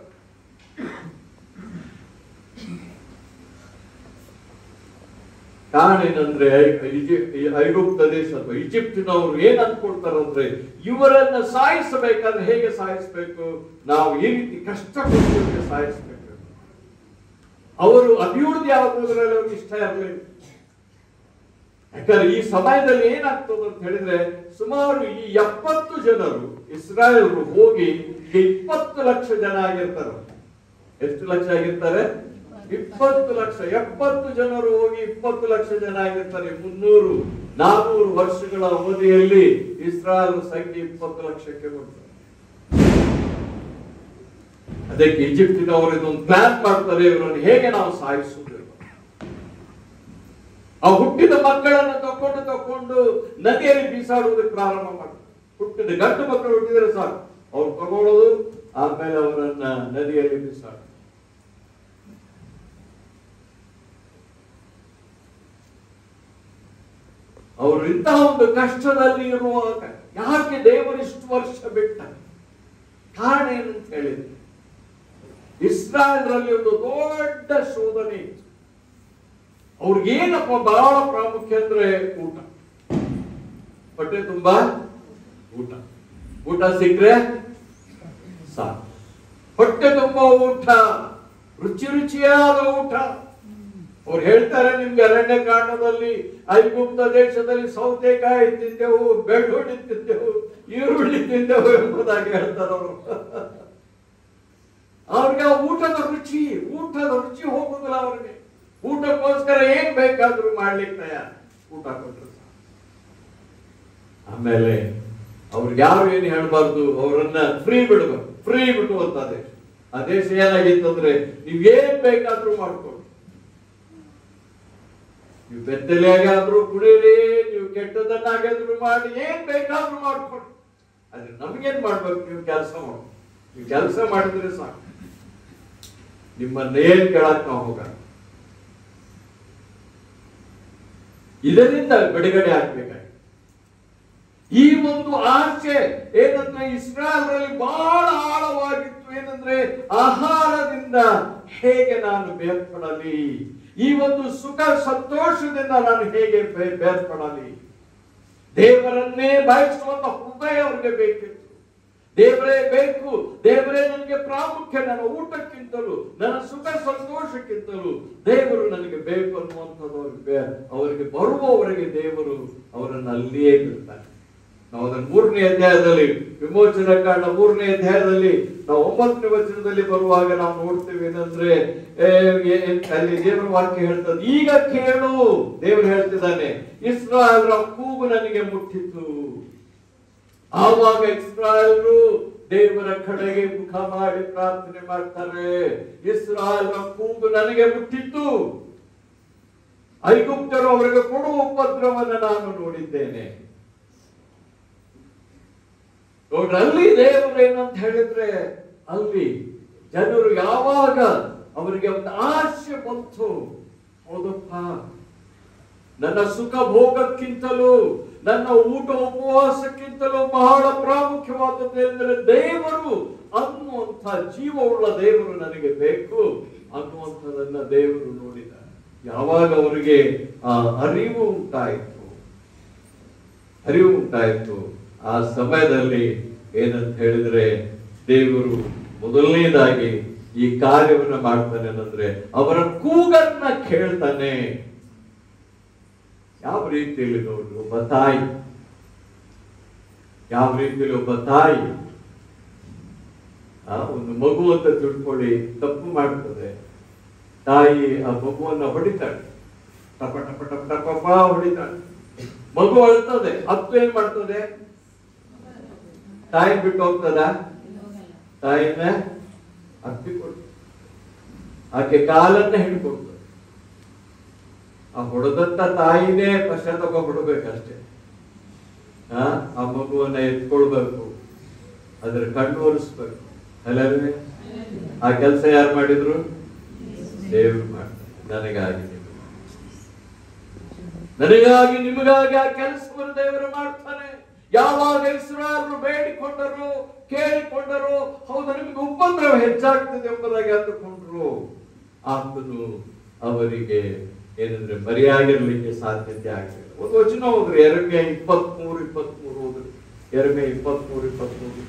ಕಾರಣ ಏನಂದ್ರೆ, ಐಗುಪ್ತ ದೇಶ ಅಥವಾ ಈಜಿಪ್ಟಿನವರು ಏನ್ ಅಂದ್ಕೊಳ್ತಾರಂದ್ರೆ, ಇವರನ್ನ ಸಾಯಿಸಬೇಕಾದ್ರೆ ಹೇಗೆ ಸಾಯಿಸಬೇಕು, ನಾವು ಈ ರೀತಿ ಕಷ್ಟಪಟ್ಟು ಸಾಯಿಸಬೇಕು. ಅವರು ಅಭಿವೃದ್ಧಿ ಆಗುವುದರಲ್ಲಿ ಅವ್ರಿಗೆ ಇಷ್ಟ ಇರಲಿಲ್ಲ. ಯಾಕಂದ್ರೆ ಈ ಸಮಯದಲ್ಲಿ ಏನಾಗ್ತದೆ ಅಂತ ಹೇಳಿದ್ರೆ ಸುಮಾರು ಈ 70 ಜನರು ಇಸ್ರಾಯೇಲ್ರು ಹೋಗಿ 20 ಲಕ್ಷ ಜನ ಆಗಿರ್ತಾರೆ. ಎಷ್ಟು ಲಕ್ಷ ಆಗಿರ್ತಾರೆ? 20 ಲಕ್ಷ. 70 ಜನರು ಹೋಗಿ 20 ಲಕ್ಷ ಜನ ಆಗಿರ್ತಾರೆ. 300-400 ವರ್ಷಗಳ ಅವಧಿಯಲ್ಲಿ ಇಸ್ರಾಯೇಲ್ ಸಂಖ್ಯೆ 20 ಲಕ್ಷಕ್ಕೆ ಬರ್ತಾರೆ. ಅದಕ್ಕೆ ಈಜಿಪ್ಟಿನವರು ಇದೊಂದು ಪ್ಲಾನ್ ಮಾಡ್ತಾರೆ, ಇವರನ್ನು ಹೇಗೆ ನಾವು ಸಾಯಿಸುವುದು. ಆ ಹುಟ್ಟಿದ ಮಕ್ಕಳನ್ನು ತಕೊಂಡು ನದಿಯಲ್ಲಿ ಬೀಸಾಡುವುದಕ್ಕೆ ಪ್ರಾರಂಭ ಮಾಡ್ತಾರೆ. ಹುಟ್ಟಿದ ಗಂಡು ಮಕ್ಕಳು ಹುಟ್ಟಿದರೆ ಸಾಕು, ಅವ್ರು ತಗೊಳ್ಳೋದು, ಆಮೇಲೆ ಅವರನ್ನ ನದಿಯಲ್ಲಿ ಬೀಸಾಡುದು. ಅವರು ಇಂತಹ ಒಂದು ಕಷ್ಟದಲ್ಲಿ ಇರುವಾಗ ಯಾಕೆ ದೇವರು ಇಷ್ಟು ವರ್ಷ ಬಿಟ್ಟ? ಕಾರಣ ಏನಂತ ಹೇಳಿದ್ರೆ ಇಸ್ರಾಯೇಲ್ರಲ್ಲಿ ಒಂದು ದೊಡ್ಡ ಶೋಧನೆ ಇತ್ತು. ಅವ್ರಿಗೇನಪ್ಪ ಬಹಳ ಪ್ರಾಮುಖ್ಯ ಅಂದ್ರೆ ಊಟ. ಹೊಟ್ಟೆ ತುಂಬಾ ಊಟ ಸಿಕ್ಕರೆ ಸಾಕು. ಹೊಟ್ಟೆ ತುಂಬಾ ಊಟ, ರುಚಿಯಾದ ಊಟ. ಅವ್ರು ಹೇಳ್ತಾರೆ, ನಿಮ್ಗೆ ಅರಣ್ಯಕಾಂಡದಲ್ಲಿ ಐಗುಪ್ತ ದೇಶದಲ್ಲಿ ಸೌತೆಕಾಯಿ ತಿಂದೆವು, ಬೆಳ್ಳುಳ್ಳಿ ತಿಂದೆವು, ಈರುಳ್ಳಿ ತಿಂದೆವು ಎಂಬುದಾಗಿ ಹೇಳ್ತಾರೆ ಅವರು. ಅವ್ರಿಗೆ ಆ ಊಟದ ರುಚಿ ಹೋಗುದಿಲ್ಲ ಅವ್ರಿಗೆ. ಊಟಕ್ಕೋಸ್ಕರ ಏನ್ ಬೇಕಾದ್ರೂ ಮಾಡ್ಲಿಕ್ಕೆ ತಯಾರ, ಊಟ ಕೊಟ್ಟರು. ಆಮೇಲೆ ಅವ್ರಿಗೆ ಯಾರು ಏನು ಹೇಳ್ಬಾರ್ದು, ಅವರನ್ನ ಫ್ರೀ ಬಿಡುವಂತ ದೇಶ. ಆ ದೇಶ ಏನಾಗಿತ್ತಂದ್ರೆ ನೀವೇನ್ ಬೇಕಾದ್ರೂ ಮಾಡ್ಕೊಂಡು, ನೀವು ಬೆತ್ತಲೆಯಾಗಾದ್ರೂ ಕುಡೀರಿ, ನೀವು ಕೆಟ್ಟದನ್ನಾಗಾದ್ರೂ ಮಾಡಿ, ಏನ್ ಬೇಕಾದ್ರೂ ಮಾಡ್ಕೊಂಡು. ಆದ್ರೆ ನಮ್ಗೇನ್ ಮಾಡ್ಬೇಕು? ನೀವು ಕೆಲಸ ಮಾಡಿದ್ರೆ ಸಾಕು, ನಿಮ್ಮನ್ನೇನ್ ಕೇಳಕ್ ನಾವು ಹೋಗ. ಇದರಿಂದ ಬಿಡುಗಡೆ ಆಗ್ಬೇಕಾಗಿ ಈ ಒಂದು ಆಸೆ ಏನಂದ್ರೆ ಇಸ್ರಾಯೇಲ್ರಲ್ಲಿ ಬಹಳ ಆಳವಾಗಿತ್ತು. ಏನಂದ್ರೆ ಆಹಾರದಿಂದ ಹೇಗೆ ನಾನು ಬೇರ್ಪಡಲಿ, ಈ ಒಂದು ಸುಖ ಸಂತೋಷದಿಂದ ನಾನು ಹೇಗೆ ಬೇರ್ಪಡಲಿ. ದೇವರನ್ನೇ ಬಯಸುವಂತ ಹೃದಯ ಅವ್ರಿಗೆ ಬೇಕಿತ್ತು. ದೇವರೇ ಬೇಕು, ದೇವರೇ ನನಗೆ ಪ್ರಾಮುಖ್ಯ, ನನ್ನ ಊಟಕ್ಕಿಂತಲೂ ನನ್ನ ಸುಖ ಸಂತೋಷಕ್ಕಿಂತಲೂ ದೇವರು ನನಗೆ ಬೇಕು ಅನ್ನುವಂಥದ್ದು ಅವರಿಗೆ ಬರುವವರೆಗೆ ದೇವರು ಅವರನ್ನು ಅಲ್ಲಿಯೇ ಬಿಡ್ತಾರೆ. ನಾವು ಅದನ್ನು 3ನೇ ಅಧ್ಯಾಯದಲ್ಲಿ, ವಿಮೋಚನಾ ಕಾಂಡ 3ನೇ ಅಧ್ಯಾಯದಲ್ಲಿ ನಾವು 9ನೇ ವಚನದಲ್ಲಿ ಬರುವಾಗ ನಾವು ನೋಡ್ತೇವೆ. ಏನಂದ್ರೆ ಅಲ್ಲಿ ದೇವರ ವಾಕ್ಯ ಹೇಳ್ತದೆ, ಈಗ ಕೇಳು, ದೇವರು ಹೇಳ್ತಿದ್ದಾನೆ, ಇಸ್ರಾಯೇಲ್ರ ಕೂಗು ನನಗೆ ಮುಟ್ಟಿತು. ಆವಾಗ ಇಸ್ರಾಯೇಲ್ರು ದೇವರ ಕಡೆಗೆ ಮುಖ ಮಾಡಿ ಪ್ರಾರ್ಥನೆ ಮಾಡ್ತಾರೆ. ಇಸ್ರಾಯೇಲ್ರ ಕೂಗು ನನಗೆ ಮುಟ್ಟಿತ್ತು, ಐಗುಪ್ತರು ಅವರಿಗೆ ಕೊಡುವ ಉಪದ್ರವವನ್ನು ನಾನು ನೋಡಿದ್ದೇನೆ. ನೋಡ್ರಲ್ಲಿ ದೇವರು ಏನಂತ ಹೇಳಿದ್ರೆ, ಅಲ್ಲಿ ಜನರು ಯಾವಾಗ ಅವರಿಗೆ ಒಂದು ಆಸೆ ಬಂತು, ಹೌದಪ್ಪ, ನನ್ನ ಸುಖ ಭೋಗಕ್ಕಿಂತಲೂ ನನ್ನ ಊಟ ಉಪವಾಸಕ್ಕಿಂತಲೂ ಬಹಳ ಪ್ರಾಮುಖ್ಯವಾದದ್ದು ಎಂದರೆ ದೇವರು ಅನ್ನುವಂಥ ಜೀವವುಳ್ಳ ದೇವರು ನನಗೆ ಬೇಕು ಅನ್ನುವಂಥದನ್ನ ದೇವರು ನೋಡಿದ್ದಾರೆ. ಯಾವಾಗ ಅವರಿಗೆ ಆ ಅರಿವು ಉಂಟಾಯಿತು, ಆ ಸಮಯದಲ್ಲಿ ಏನಂತ ಹೇಳಿದ್ರೆ ದೇವರು ಮೊದಲನೇದಾಗಿ ಈ ಕಾರ್ಯವನ್ನು ಮಾಡ್ತಾನೆ. ಅಂದ್ರೆ ಅವರ ಕೂಗನ್ನ ಕೇಳ್ತಾನೆ. ಯಾವ ರೀತಿಯಲ್ಲಿ ನೋಡ್ರಿ, ಒಬ್ಬ ತಾಯಿ ಒಂದು ಮಗು ಅಂತ ತಿಳ್ಕೊಳ್ಳಿ, ತಪ್ಪು ಮಾಡ್ತದೆ. ತಾಯಿ ಆ ಮಗುವನ್ನ ಹೊಡಿತಾಳೆ, ಟಪ ಟಪ ಟಪ ಟಪ ಹೊಡಿತಾಳೆ. ಮಗು ಅಳ್ತದೆ, ಹತ್ತು ಏನ್ ಮಾಡ್ತದೆ? ತಾಯಿ ಬಿಟ್ಟು ಹೋಗ್ತದ? ತಾಯಿನ ಹತ್ತಿಕೊಡ್ತದೆ, ಆಕೆ ಕಾಲನ್ನ ಹಿಡ್ಕೊಡ್ತದೆ. ಆ ಹೊಡೆದಂತ ತಾಯಿನೇ ಪಶ್ಚಾತ್ತಾಪ ಪಡಬೇಕಷ್ಟೇ. ಆ ಮಗುವನ್ನ ಎತ್ಕೊಳ್ಬೇಕು, ಅದ್ರ ಕಣ್ಣು ಒರೆಸ್ಬೇಕು. ಅಲ್ಲವೇ? ಆ ಕೆಲಸ ಯಾರು ಮಾಡಿದ್ರು? ದೇವರು ಮಾಡ್ತಾರೆ. ನನಗಾಗಿ ನಿಮಗಾಗಿ ಆ ಕೆಲಸವನ್ನು ದೇವರು ಮಾಡ್ತಾನೆ. ಯಾವಾಗ ಇಸ್ರಾಯೇಲ್ರು ಬೇಡಿಕೊಂಡರು, ಕೇಳಿಕೊಂಡರು, ಹೌದು ನಿಮಗೆ ಉಪದ್ರವ ಹೆಚ್ಚಾಗ್ತದೆ ಎಂಬುದಾಗಿ ಅಂದುಕೊಂಡ್ರು, ಆತನು ಅವರಿಗೆ ಏನಂದ್ರೆ ಬರಿಯಾಗಿರ್ಲಿಕ್ಕೆ ಸಾಧ್ಯತೆ ಆಗಲಿಲ್ಲ. ಒಂದು ವಚನ ಹೋದ್ರಿ, ಯೆರೆಮೀಯ 23:23 ಹೋದ್ರಿ. ಯೆರೆಮೀಯ 23:23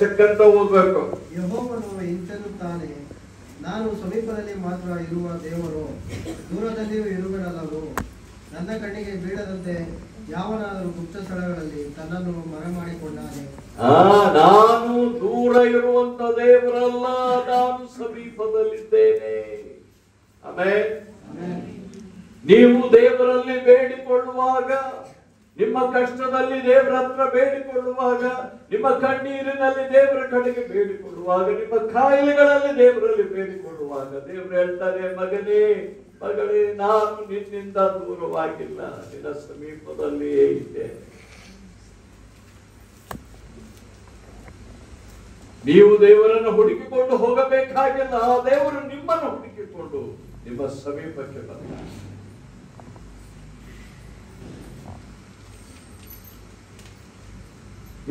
ಚಕ್ ಅಂತ ಓದ್ಬೇಕು. ಯೆಹೋವನು ಇಂತೆನ್ನುತ್ತಾನೆ, ನಾನು ಸಮೀಪದಲ್ಲಿ ಮಾತ್ರ ಇರುವ ದೇವರು, ದೂರದಲ್ಲಿಯೂ ಇರುವೆನಲ್ಲವೋ. ನನ್ನ ಕಣ್ಣಿಗೆ ಬೀಳದಂತೆ ಯಾವನಾದರೂ ಗುಪ್ತ ಸ್ಥಳಗಳಲ್ಲಿ ತನ್ನನ್ನು ಮರೆಮಾಡಿಕೊಂಡಾನೆ. ನಾನು ದೂರ ಇರುವಂತ ದೇವರಲ್ಲ, ನಾನು ಸಮೀಪದಲ್ಲಿದ್ದೇನೆ. ಆಮೆನ್. ನೀವು ದೇವರಲ್ಲಿ ಬೇಡಿಕೊಳ್ಳುವಾಗ, ನಿಮ್ಮ ಕಷ್ಟದಲ್ಲಿ ದೇವರ ಹತ್ರ ಬೇಡಿಕೊಳ್ಳುವಾಗ, ನಿಮ್ಮ ಕಣ್ಣೀರಿನಲ್ಲಿ ದೇವರ ಕಡೆಗೆ ಬೇಡಿಕೊಳ್ಳುವಾಗ, ನಿಮ್ಮ ಕಾಯಿಲೆಗಳಲ್ಲಿ ದೇವರಲ್ಲಿ ಬೇಡಿಕೊಳ್ಳುವಾಗ, ದೇವರು ಹೇಳ್ತಾರೆ, ಮಗನೇ ಮಗಳೇ, ನಾನು ನಿನ್ನಿಂದ ದೂರವಾಗಿಲ್ಲ, ನಿನ್ನ ಸಮೀಪದಲ್ಲಿಯೇ ಇದ್ದೇನೆ. ನೀವು ದೇವರನ್ನು ಹುಡುಕಿಕೊಂಡು ಹೋಗಬೇಕಾಗಿಲ್ಲ, ಆ ದೇವರು ನಿಮ್ಮನ್ನು ಹುಡುಕಿಕೊಂಡು ನಿಮ್ಮ ಸಮೀಪಕ್ಕೆ ಬಂದ.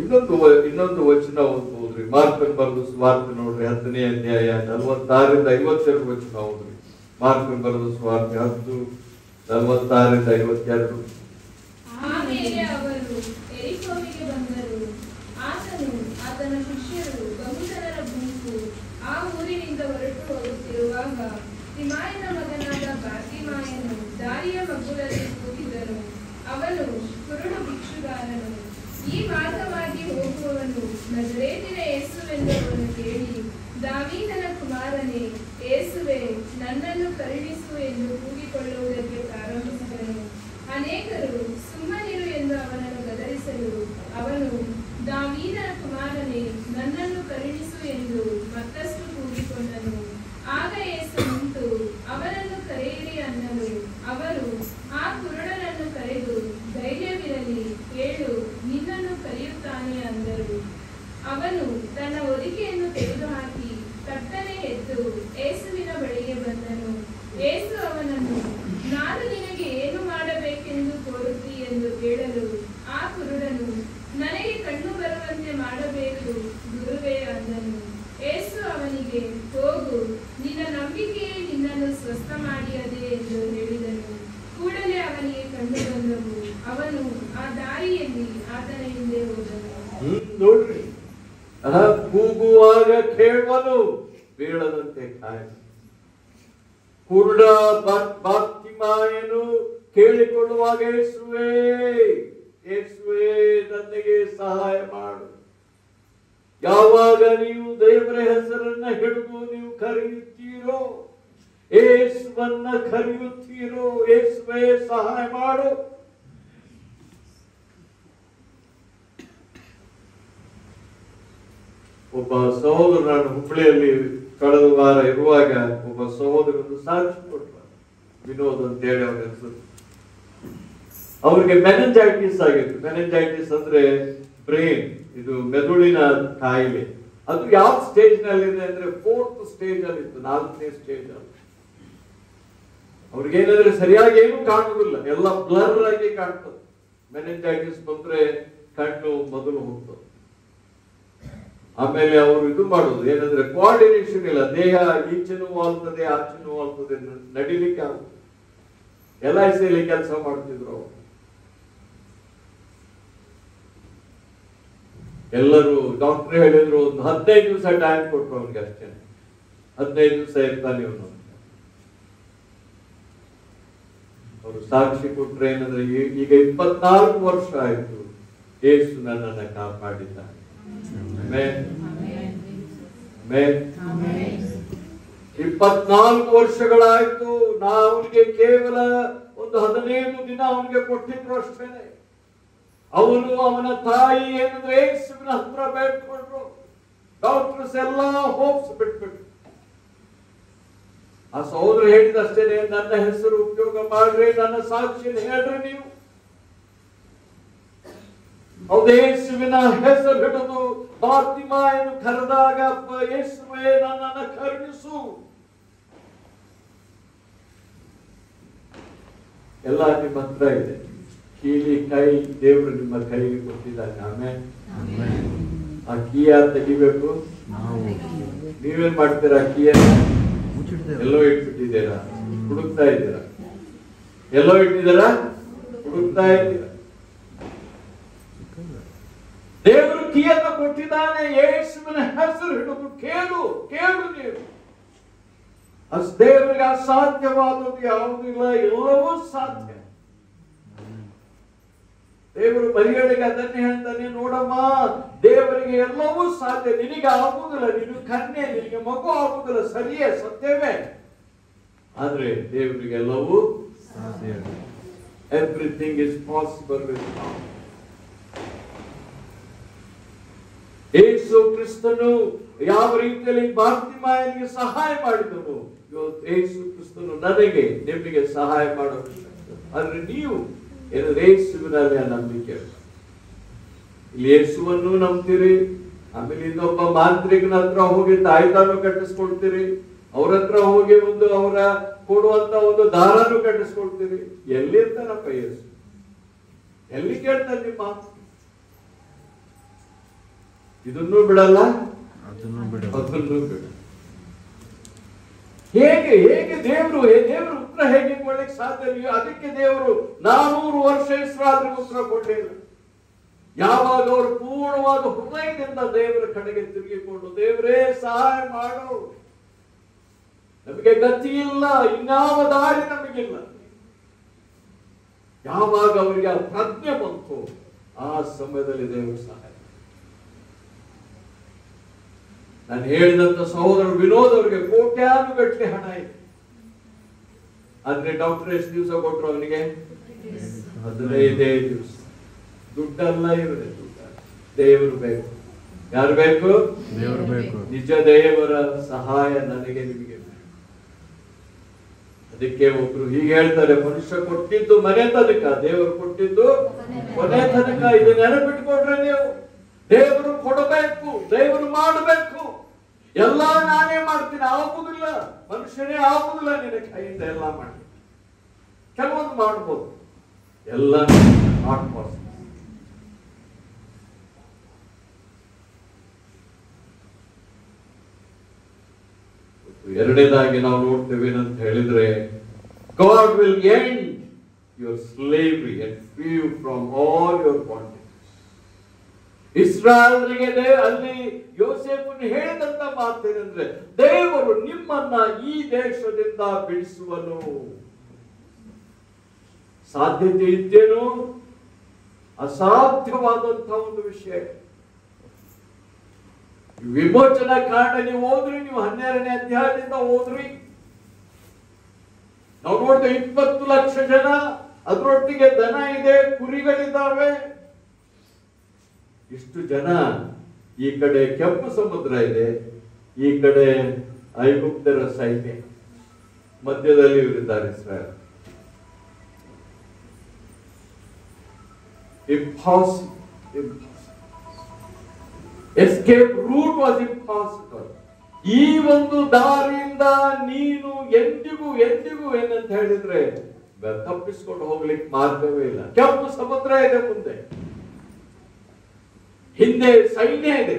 ಇನ್ನೊಂದು ವಚನ ಓದ್ಬೋದ್ರಿ. ಮಾರ್ಕನ್ ಬರೆದ ಸುವಾರ್ತೆ ನೋಡ್ರಿ, 10ನೇ ಅಧ್ಯಾಯ 46ರಿಂದ 52 ವಚನ ಓದ್ರಿ. ಮಾರ್ಕನ್ ಬರೆದ ಸುವಾರ್ತೆ 10, 46ರಿಂದ 52. ಆಮೇಲೆ ಅವರು ಯೆರಿಕೋವಿಗೆ ಬಂದರು. ಆತನು ಆತನ ಶಿಷ್ಯರು ಬಹುಜನರ ಗುಂಪು ಆ ಊರಿನಿಂದ ಹೊರಟು ಹೋಗುತ್ತಿರುವಾಗ ತಿಮಾಯನ ಮಗನಾದ ಬಾರ್ತಿಮಾಯನು ದಾರಿಯ ಮಗ್ಗುಲಲ್ಲಿ ಕೂತಿದ್ದನು. ಅವನು ಕುರುಡು ಭಿಕ್ಷುಗಾರನು. ಈ ಮಾರ್ಗವಾಗಿ ಹೋಗುವವನು ನಜರೇತಿನ ಯೇಸುವೆಂದು ಅವನು ಕೇಳಿ, ದಾವೀದನ ಕುಮಾರನೇ ಯೇಸುವೆ, ನನ್ನನ್ನು ಕರುಣಿಸು ಎಂದು ಕೂಗಿಕೊಳ್ಳುವುದಕ್ಕೆ ಪ್ರಾರಂಭಿಸಿದನು. ಅನೇಕರು ಸುಮ್ಮನಿರು ಎಂದು ಅವನನ್ನು ಗದರಿಸಲು ಅವನು, ದಾವೀದನ ಕುಮಾರನೇ, ನನ್ನನ್ನು ಕರುಣಿಸು ಎಂದು ಮತ್ತಷ್ಟು ಕೂಗಿಕೊಂಡನು. ಆಗ ಯೇಸು ನಿಂತು ಅವನನ್ನು ಕರೆಯಿರಿ ಅನ್ನಲು ಅವರು ಆ ಕುರುಡನನ್ನು ಕರೆದು, ಧೈರ್ಯವಿರಲಿ, ಹೇಳು, ನಿನ್ನನ್ನು ಕರೆಯುತ್ತಾನೆ ಅಂದರು. ಅವನು ತನ್ನ ಹೊದಿಕೆಯನ್ನು ತೆಗೆದುಹಾಕಿ ತಟ್ಟನೆ ಎದ್ದು ಯೇಸುವಿನ ಬಳಿಗೆ ಬಂದನು. ಯೇಸು ಅವನನ್ನು, ನಾನು ನಿನಗೆ ಏನು ಮಾಡಬೇಕೆಂದು ಕೋರುತ್ತಿ ಎಂದು ಕೇಳಲು ಆ ಕುರುಡನು, ನನಗೆ ಕಣ್ಣು ಬರುವಂತೆ ಮಾಡಬೇಕು ಗುರುವೇ ಅಂದನು. ಯೇಸು ಅವನಿಗೆ, ಹೋಗು, ನಿನ್ನ ನಂಬಿಕೆಯೇ ನಿನ್ನನ್ನು ಸ್ವಸ್ಥ ಮಾಡಿಯದೆ ಎಂದು ಹೇಳಿದನು. ಕೂಡಲೇ ಅವನಿಗೆ ಕಣ್ಣು ಬಂದವು. ಅವನು ಆ ದಾರಿಯಲ್ಲಿ ಆತನ ಹಿಂದೆ ಹೋದನು. ನೋಡ್ರಿ, ಕೂಗುವಾಗ ಕೇಳುವನು, ಬೀಳದಂತೆ ಕಾಯ. ಕುರುಡ ಬಾರ್ತಿಮಾಯನು ಕೇಳಿಕೊಳ್ಳುವಾಗ, ಯೇಸುವೇ ಯೇಸುವೇ, ನನಗೆ ಸಹಾಯ ಮಾಡು. ಯಾವಾಗ ನೀವು ದೇವರ ಹೆಸರನ್ನ ಹಿಡಿದು ನೀವು ಕರೆಯುತ್ತೀರೋ, ಯೇಸುವನ್ನ ಕರೆಯುತ್ತೀರೋ, ಯೇಸುವೇ ಸಹಾಯ ಮಾಡು. ಒಬ್ಬ ಸಹೋದರ, ನಾನು ಹುಬ್ಬಳ್ಳಿಯಲ್ಲಿ ಕಳೆದ ವಾರ ಇರುವಾಗ ಒಬ್ಬ ಸಹೋದರನ್ನು ಸಾಕ್ಷಿ ಕೊಟ್ಟ, ವಿನೋದ್ ಅಂತ ಹೇಳಿ ಅವ್ರ ಹೆಸರು. ಅವ್ರಿಗೆ ಮೆನೆಂಜೈಟಿಸ್ ಆಗಿತ್ತು. ಮೆನೆಂಜೈಟಿಸ್ ಅಂದ್ರೆ ಬ್ರೈನ್, ಇದು ಮೆದುಳಿನ ಕಾಯಿಲೆ. ಅದು ಯಾವ ಸ್ಟೇಜ್ ನಲ್ಲಿ ಇದೆ ಅಂದ್ರೆ 4th ಸ್ಟೇಜ್ ಅಲ್ಲಿ ಇತ್ತು, 4ನೇ ಸ್ಟೇಜ್ ಅಲ್ಲಿ. ಅವ್ರಿಗೇನಂದ್ರೆ ಸರಿಯಾಗಿ ಏನು ಕಾಣುವುದಿಲ್ಲ, ಎಲ್ಲ ಬ್ಲರ್ ಆಗಿ ಕಾಣ್ತದೆ. ಮೆನೆಂಜೈಟಿಸ್ ಬಂದ್ರೆ ಕಣ್ಣು ಮೊದಲು ಹೋಗ್ತದೆ. ಆಮೇಲೆ ಅವರು ಇದು ಮಾಡುದು ಏನಂದ್ರೆ ಕೋಆರ್ಡಿನೇಷನ್ ಇಲ್ಲ, ದೇಹ ಈಚೆನೂ ವಾಲ್ತದೆ ಆಚೆನೂ ವಾಲ್ತದೆ, ನಡಿಲಿಕ್ಕೆ ಆಗುದು. LIC ಕೆಲಸ ಮಾಡ್ತಿದ್ರು ಅವರು. ಎಲ್ಲರೂ ಡಾಕ್ಟರ್ ಹೇಳಿದ್ರು, ಒಂದು 15 ದಿವಸ ಟೈಮ್ ಕೊಟ್ಟರು ಅವ್ರಿಗೆ ಅಷ್ಟೇ. 15 ದಿವಸ ಇರ್ತಾನೆ ಇವನು. ಅವರು ಸಾಕ್ಷಿ ಕೊಟ್ರೆ ಏನಂದ್ರೆ, ಈಗ 24 ವರ್ಷ ಆಯ್ತು ಯೇಸು ನನ್ನನ್ನು ಕಾಪಾಡಿದ್ದಾನೆ. 24 ವರ್ಷಗಳಾಯ್ತು. ಅವನಿಗೆ ಕೇವಲ ಒಂದು 15 ದಿನ ಅವನಿಗೆ ಕೊಟ್ಟಿದ್ರು ಅಷ್ಟೇನೆ. ಅವನು ಅವನ ತಾಯಿ ಏನಂದ್ರೆ ಯೇಸುವಿನ ಹತ್ರ ಬೇಡ್ಕೊಂಡ್ರು. ಡಾಕ್ಟರ್ಸ್ ಎಲ್ಲಾ ಹೋಪ್ಸ್ ಬಿಟ್ಬಿಟ್ರು. ಆ ಸಹೋದರ ಹೇಳಿದಷ್ಟೇನೆ, ನನ್ನ ಹೆಸರು ಉಪಯೋಗ ಮಾಡ್ರಿ, ನನ್ನ ಸಾಕ್ಷಿಯನ್ನು ಹೇಳ್ರಿ ನೀವು. ಯೇಸುವಿನ ಹೆಸರು ಹಿಡಿದು ಬಾರ್ತಿಮಾಯನು ಕರೆದಾಗ, ಯೇಸುವೇ ನನ್ನನ್ನು ಕರುಣಿಸು. ಎಲ್ಲ ನಿಮ್ಮ ಹತ್ರ ಇದೆ. ಕೀಲಿ ಕೈ ದೇವರು ನಿಮ್ಮ ಕೈಗೆ ಕೊಟ್ಟಿದ್ದಾನೆ. ಆಮೇಲೆ ಆ ಕೀಯ ತೆಗಿಬೇಕು. ನೀವೇನ್ ಮಾಡ್ತೀರಾ? ಕೀಯನ್ನು ಎಲ್ಲೋ ಇಟ್ಬಿಟ್ಟಿದ್ದೀರಾ? ಹುಡುಕ್ತಾ ಇದ್ದೀರಾ? ಎಲ್ಲೋ ಇಟ್ಟಿದ್ದೀರಾ? ಹುಡುಕ್ತಾ ಇದ್ದೀರಾ? ದೇವರು ಕೀಯನ್ನು ಕೊಟ್ಟಿದ್ದಾನೆ. ಯೇಸುವಿನ ಹೆಸರು ಹಿಡಿದು ಕೇಳು, ಕೇಳು ನೀವು. ದೇವರಿಗೆ ಅಸಾಧ್ಯವಾದದ್ದು ಯಾವುದಿಲ್ಲ, ಎಲ್ಲವೂ ಸಾಧ್ಯ. ದೇವರು ಮರಿಯಳಿಗೆ ಅದನ್ನೇ ಹೇಳ್ತಾನೆ, ನೋಡಮ್ಮ, ದೇವರಿಗೆ ಎಲ್ಲವೂ ಸಾಧ್ಯ. ನಿನಗೆ ಆಗುವುದಿಲ್ಲ, ನೀನು ಕನ್ಯೆ, ನಿನಗೆ ಮಗು ಆಗುವುದಿಲ್ಲ, ಸರಿಯೇ, ಸತ್ಯವೇ, ಆದ್ರೆ ದೇವರಿಗೆ ಎಲ್ಲವೂ ಸಾಧ್ಯ. Everything is possible with God. ಯೇಸು ಕ್ರಿಸ್ತನು ಯಾವ ರೀತಿಯಲ್ಲಿ ಬಾರ್ತಿಮಾಯನಿಗೆ ಸಹಾಯ ಮಾಡಿದನು, ಯೇಸು ಕ್ರಿಸ್ತನು ನನಗೆ, ನಿಮಗೆ ಸಹಾಯ ಮಾಡಬೇಕು. ಆದ್ರೆ ನೀವು ಯೇಸುವಿನಲ್ಲಿ ನಂಬಿಕೆ. ಇಲ್ಲಿ ಯೇಸುವನ್ನು ನಂಬ್ತೀರಿ, ಆಮೇಲೆ ಇನ್ನೊಬ್ಬ ಮಾಂತ್ರಿಕನ ಹತ್ರ ಹೋಗಿ ತಾಯ್ತಾನು ಕಟ್ಟಿಸ್ಕೊಳ್ತೀರಿ, ಅವ್ರ ಹತ್ರ ಹೋಗಿ ಅವರ ಕೊಡುವಂತ ಒಂದು ದಾರನು ಕಟ್ಟಿಸ್ಕೊಳ್ತೀರಿ. ಎಲ್ಲಿರ್ತಾನಪ್ಪ ಯೇಸು? ಎಲ್ಲಿ ಕೇಳ್ತಾನೆ ನಿಮ್ಮ ಮಾತು? ಇದನ್ನೂ ಬಿಡಲ್ಲ, ಅದನ್ನು ಬಿಡ. ಹೇಗೆ ದೇವರು ಉತ್ತರ ಹೇಗೆ ಕೊಡ್ಲಿಕ್ಕೆ ಸಾಧ್ಯ? ಅದಕ್ಕೆ ದೇವರು 400 ವರ್ಷ ಇಸ್ರಾಯೇಲ್ರಿಗೆ ಉತ್ತರ ಕೊಡಲಿಲ್ಲ. ಯಾವಾಗ ಅವರು ಪೂರ್ಣವಾದ ಹೃದಯದಿಂದ ದೇವರ ಕಡೆಗೆ ತಿರುಗಿಕೊಂಡು, ದೇವರೇ ಸಹಾಯ ಮಾಡು, ನಮಗೆ ಗತಿ ಇಲ್ಲ, ಇನ್ಯಾವ ದಾರಿ ನಮಗಿಲ್ಲ, ಯಾವಾಗ ಅವರಿಗೆ ಆ ಪ್ರಜ್ಞೆ ಬಂತು, ಆ ಸಮಯದಲ್ಲಿ ದೇವರು ಸಹಾಯ. ನಾನು ಹೇಳಿದಂತ ಸಹೋದರ ವಿನೋದ್ ಅವರಿಗೆ ಕೋಟ್ಯಾನುಗಟ್ಟಲೆ ಹಣ ಇದೆ. ಆದ್ರೆ ಡಾಕ್ಟರ್ ಎಷ್ಟು ದಿವಸ ಕೊಟ್ಟರು ಅವನಿಗೆ? 15 ದಿವಸ. ದುಡ್ಡಲ್ಲ ಇವರೇ, ದೇವರು ಬೇಕು. ಯಾರು ಬೇಕು? ದೇವರು ಬೇಕು. ನಿಜ ದೇವರ ಸಹಾಯ ನನಗೆ, ನಿಮಗೆ ಬೇಕು. ಅದಕ್ಕೆ ಒಬ್ರು ಹೀಗೆ ಹೇಳ್ತಾರೆ, ಮನುಷ್ಯ ಕೊಟ್ಟಿದ್ದು ಮನೆ ತನಕ, ದೇವರು ಕೊಟ್ಟಿದ್ದು ಕೊನೆ ತನಕ. ಇದು ನೆನಪಿಟ್ಕೊಂಡ್ರೆ ನೀವು, ದೇವರು ಕೊಡಬೇಕು, ದೇವರು ಮಾಡಬೇಕು. ಎಲ್ಲ ನಾನೇ ಮಾಡ್ತೀನಿ, ಆಗುದಿಲ್ಲ, ಮನುಷ್ಯನೇ ಆಗುದಿಲ್ಲ, ನಿನ್ನ ಕೈಯಿಂದ ಎಲ್ಲ ಮಾಡಿ. ಕೆಲವೊಂದು ಮಾಡ್ಬೋದು, ಎಲ್ಲ ನಾಟ್ ಪಾಸಿಬಲ್. ಎರಡನೇದಾಗಿ ನಾವು ನೋಡ್ತೇವೆ ಏನಂತ ಹೇಳಿದ್ರೆ, God will end your slavery and free you from all your bondage. ಇಸ್ರಾಯೇಲರಿಗೆ ಅಲ್ಲಿ ಯೋಸೇಫನು ಹೇಳಿದಂತ ಮಾತೇನೆಂದ್ರೆ, ದೇವರು ನಿಮ್ಮನ್ನ ಈ ದೇಶದಿಂದ ಬಿಡಿಸುವನು. ಸಾಧ್ಯತೆ ಇದ್ದೇನು? ಅಸಾಧ್ಯವಾದಂತಹ ಒಂದು ವಿಷಯ. ವಿಮೋಚನಾ ಕಾಂಡ ನೀವು ಓದ್ರಿ, ನೀವು 12ನೇ ಅಧ್ಯಾಯದಿಂದ ಓದ್ರಿ, ನಾವು ನೋಡ್ತೇವೆ 20 ಲಕ್ಷ ಜನ, ಅದರೊಟ್ಟಿಗೆ ದನ ಇದೆ, ಕುರಿಗಳಿದ್ದಾವೆ. ಇಷ್ಟು ಜನ, ಈ ಕಡೆ ಕೆಂಪು ಸಮುದ್ರ ಇದೆ, ಈ ಕಡೆ ಐಗುಪ್ತರ ಸೈನ್ಯ, ಮಧ್ಯದಲ್ಲಿ ಇವರಿದ್ದಾರೆ ಇಸ್ರಾಯೇಲ್. Impossible. Escape route was impossible. ಈ ಒಂದು ದಾರಿಯಿಂದ ನೀನು ಎಂದಿಗೂ ಏನಂತ ಹೇಳಿದ್ರೆ ತಪ್ಪಿಸ್ಕೊಂಡು ಹೋಗ್ಲಿಕ್ಕೆ ಮಾರ್ಗವೇ ಇಲ್ಲ. ಕೆಂಪು ಸಮುದ್ರ ಇದೆ ಮುಂದೆ, ಹಿಂದೆ ಸೈನ್ಯ ಇದೆ,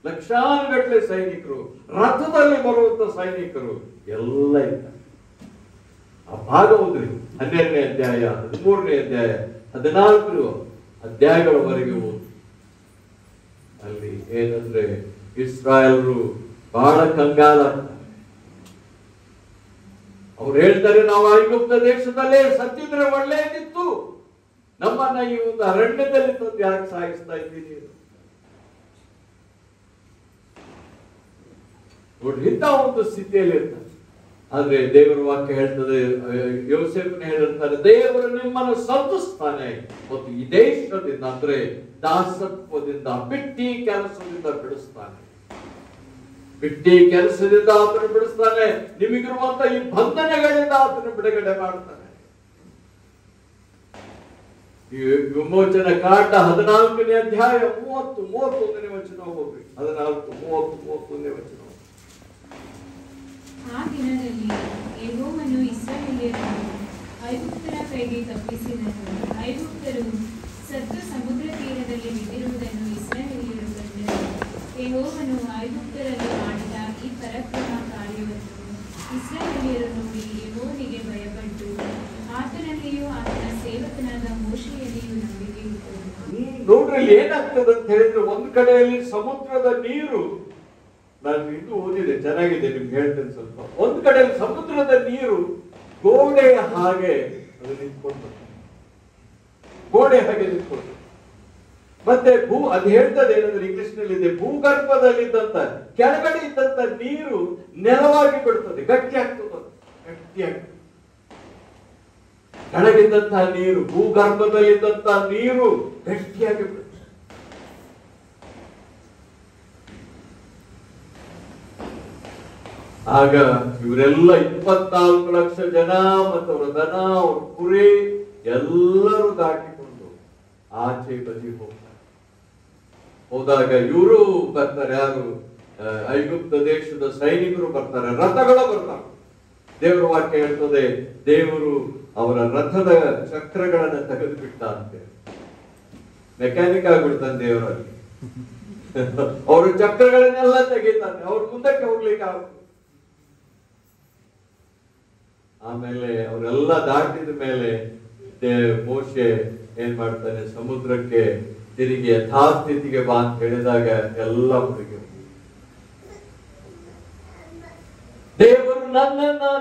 ಲಕ್ಷಾನುಗಟ್ಟಲೆ ಸೈನಿಕರು, ರಥದಲ್ಲಿ ಬರುವಂತ ಸೈನಿಕರು ಎಲ್ಲ ಇದ್ದಾರೆ. ಆ ಭಾಗ ಹೋದ್ರಿ, 12ನೇ ಅಧ್ಯಾಯ, 13ನೇ ಅಧ್ಯಾಯ, 14 ಅಧ್ಯಾಯಗಳವರೆಗೆ ಓದಿ. ಅಲ್ಲಿ ಏನಂದ್ರೆ ಇಸ್ರಾಯೇಲರು ಬಹಳ ಕಂಗಾಲಾಗ್ತಾರೆ. ಅವ್ರು ಹೇಳ್ತಾರೆ, ನಾವು ಐಗುಪ್ತ ದೇಶದಲ್ಲೇ ಸತ್ತಿದ್ರೆ ಒಳ್ಳೆಯದಿತ್ತು, ನಮ್ಮನ್ನ ಈ ಒಂದು ಅರಣ್ಯದಲ್ಲಿ ತಂದು ಯಾಕೆ ಸಾಗಿಸ್ತಾ ಇದ್ದೀನಿ? ನೋಡಿ, ಇಂಥ ಒಂದು ಸ್ಥಿತಿಯಲ್ಲಿ ಇರ್ತಾರೆ. ಆದ್ರೆ ದೇವರ ವಾಕ್ಯ ಹೇಳ್ತದೆ, ಯೋಸೇಫನ ಹೇಳ್ತಾರೆ, ದೇವರು ನಿಮ್ಮನ್ನು ಸಂತುಸ್ತಾನೆ ಮತ್ತು ಈ ದೇಶದಿಂದ, ಅಂದ್ರೆ ದಾಸತ್ವದಿಂದ, ಬಿಟ್ಟಿ ಕೆಲಸದಿಂದ ಬಿಡಿಸ್ತಾನೆ. ಬಿಟ್ಟಿ ಕೆಲಸದಿಂದ ಆತನು ಬಿಡಿಸ್ತಾನೆ. ನಿಮಗಿರುವಂತ ಈ ಬಂಧನಗಳಿಂದ ಆತನು ಬಿಡುಗಡೆ ಮಾಡ್ತಾನೆ. ಈ ವಿಮೋಚನ ಕಾಂಡ 14ನೇ ಅಧ್ಯಾಯ 30-31ನೇ ವಚನ ಹೋಗ್ರಿ. 14-30-31ನೇ ವಚನ. ಆ ದಿನದಲ್ಲಿ ಯೆಹೋವನು ಇಸ್ರಾಯೇಲ್ಯರನ್ನು ಐಗುಪ್ತರ ಕೈಗೆ ತಪ್ಪಿಸಿದನು. ಐಗುಪ್ತರು ಸತ್ತು ಸಮುದ್ರ ತೀರದಲ್ಲಿ ಬಿದ್ದಿರುವುದನ್ನು ಇಸ್ರಾಯೇಲ್ಯರು ಕಂಡರು. ಯೆಹೋವನು ಐಗುಪ್ತರಲ್ಲಿ ಮಾಡಿದ ಈ ಪರಾಕ್ರಮ ಕಾರ್ಯವನ್ನು ಇಸ್ರಾಯೇಲ್ಯರು ನೋಡಿ ಯೆಹೋವನಿಗೆ ಭಯಪಟ್ಟು ಆತನಲ್ಲಿಯೂ ಆತನ ಸೇವಕನಾದ ಮೋಶೆಯಲ್ಲಿಯೂ ನಂಬಿಕೆ ಇಟ್ಟರು. ನೋಡ್ರಿ, ಏನಾಗ್ತದೆ ಅಂತ ಹೇಳಿದ್ರೆ, ಒಂದು ಕಡೆಯಲ್ಲಿ ಸಮುದ್ರದ ನೀರು ನಾನು ಇನ್ನೂ ಓದಿದೆ, ಚೆನ್ನಾಗಿದೆ, ನಿಮ್ಗೆ ಹೇಳ್ತೇನೆ ಸ್ವಲ್ಪ. ಒಂದ್ ಕಡೆ ಸಮುದ್ರದ ನೀರು ಗೋಡೆಯ ಹಾಗೆ ಅದು ನಿಂತ್ಕೊಂಡು, ಗೋಡೆ ಹಾಗೆ ನಿಂತ್ಕೊಂಡು. ಮತ್ತೆ ಅದು ಹೇಳ್ತದೆ ಏನಂದ್ರೆ ಇಂಗ್ಲಿಷ್ ನಲ್ಲಿ ಇದೆ, ಭೂಗರ್ಭದಲ್ಲಿದ್ದಂತ ಕೆಳಗಡೆ ಇದ್ದಂತ ನೀರು ನೆಲವಾಗಿ ಬಿಡ್ತದೆ, ಗಟ್ಟಿ ಆಗ್ತದೆ, ಗಟ್ಟಿ ಆಗ್ತದೆ. ಕೆಳಗಿದ್ದಂತಹ ನೀರು, ಭೂಗರ್ಭದಲ್ಲಿದ್ದಂತಹ ನೀರು ಗಟ್ಟಿಯಾಗಿ ಬಿಡುತ್ತೆ. ಆಗ ಇವರೆಲ್ಲ 24 ಲಕ್ಷ ಜನ ಮತ್ತು ಅವರ ದನ, ಅವ್ರ ಕುರಿ ಎಲ್ಲರೂ ದಾಟಿಕೊಂಡು ಆಚೆ ಬದಿ ಹೋಗ್ತಾರೆ. ಹೋದಾಗ ಇವರು ಬರ್ತಾರೆ, ಯಾರು? ಐಗುಪ್ತ ದೇಶದ ಸೈನಿಕರು ಬರ್ತಾರೆ, ರಥಗಳು ಬರ್ತಾರೆ. ದೇವರ ವಾಕ್ಯ ಹೇಳ್ತದೆ, ದೇವರು ಅವರ ರಥದ ಚಕ್ರಗಳನ್ನ ತೆಗೆದು ಬಿಟ್ಟ ಅಂತೆ. ಮೆಕ್ಯಾನಿಕ್ ಆಗ್ಬಿಡ್ತಾನೆ ದೇವರಲ್ಲಿ. ಅವರು ಚಕ್ರಗಳನ್ನೆಲ್ಲ ತೆಗಿತಾನೆ, ಅವ್ರು ಮುಂದಕ್ಕೆ ಹೋಗ್ಲಿಕ್ಕೆ ಆಗ. ಆಮೇಲೆ ಅವರೆಲ್ಲ ದಾಟಿದ ಮೇಲೆ ಮೋಶೆ ಏನ್ ಮಾಡ್ತಾನೆ, ಸಮುದ್ರಕ್ಕೆ ತಿರುಗಿ ಯಥಾಸ್ಥಿತಿಗೆ ಬಾ ಅಂತ ಹೇಳಿದಾಗ ಎಲ್ಲ ಹುಡುಗಿ, ದೇವರು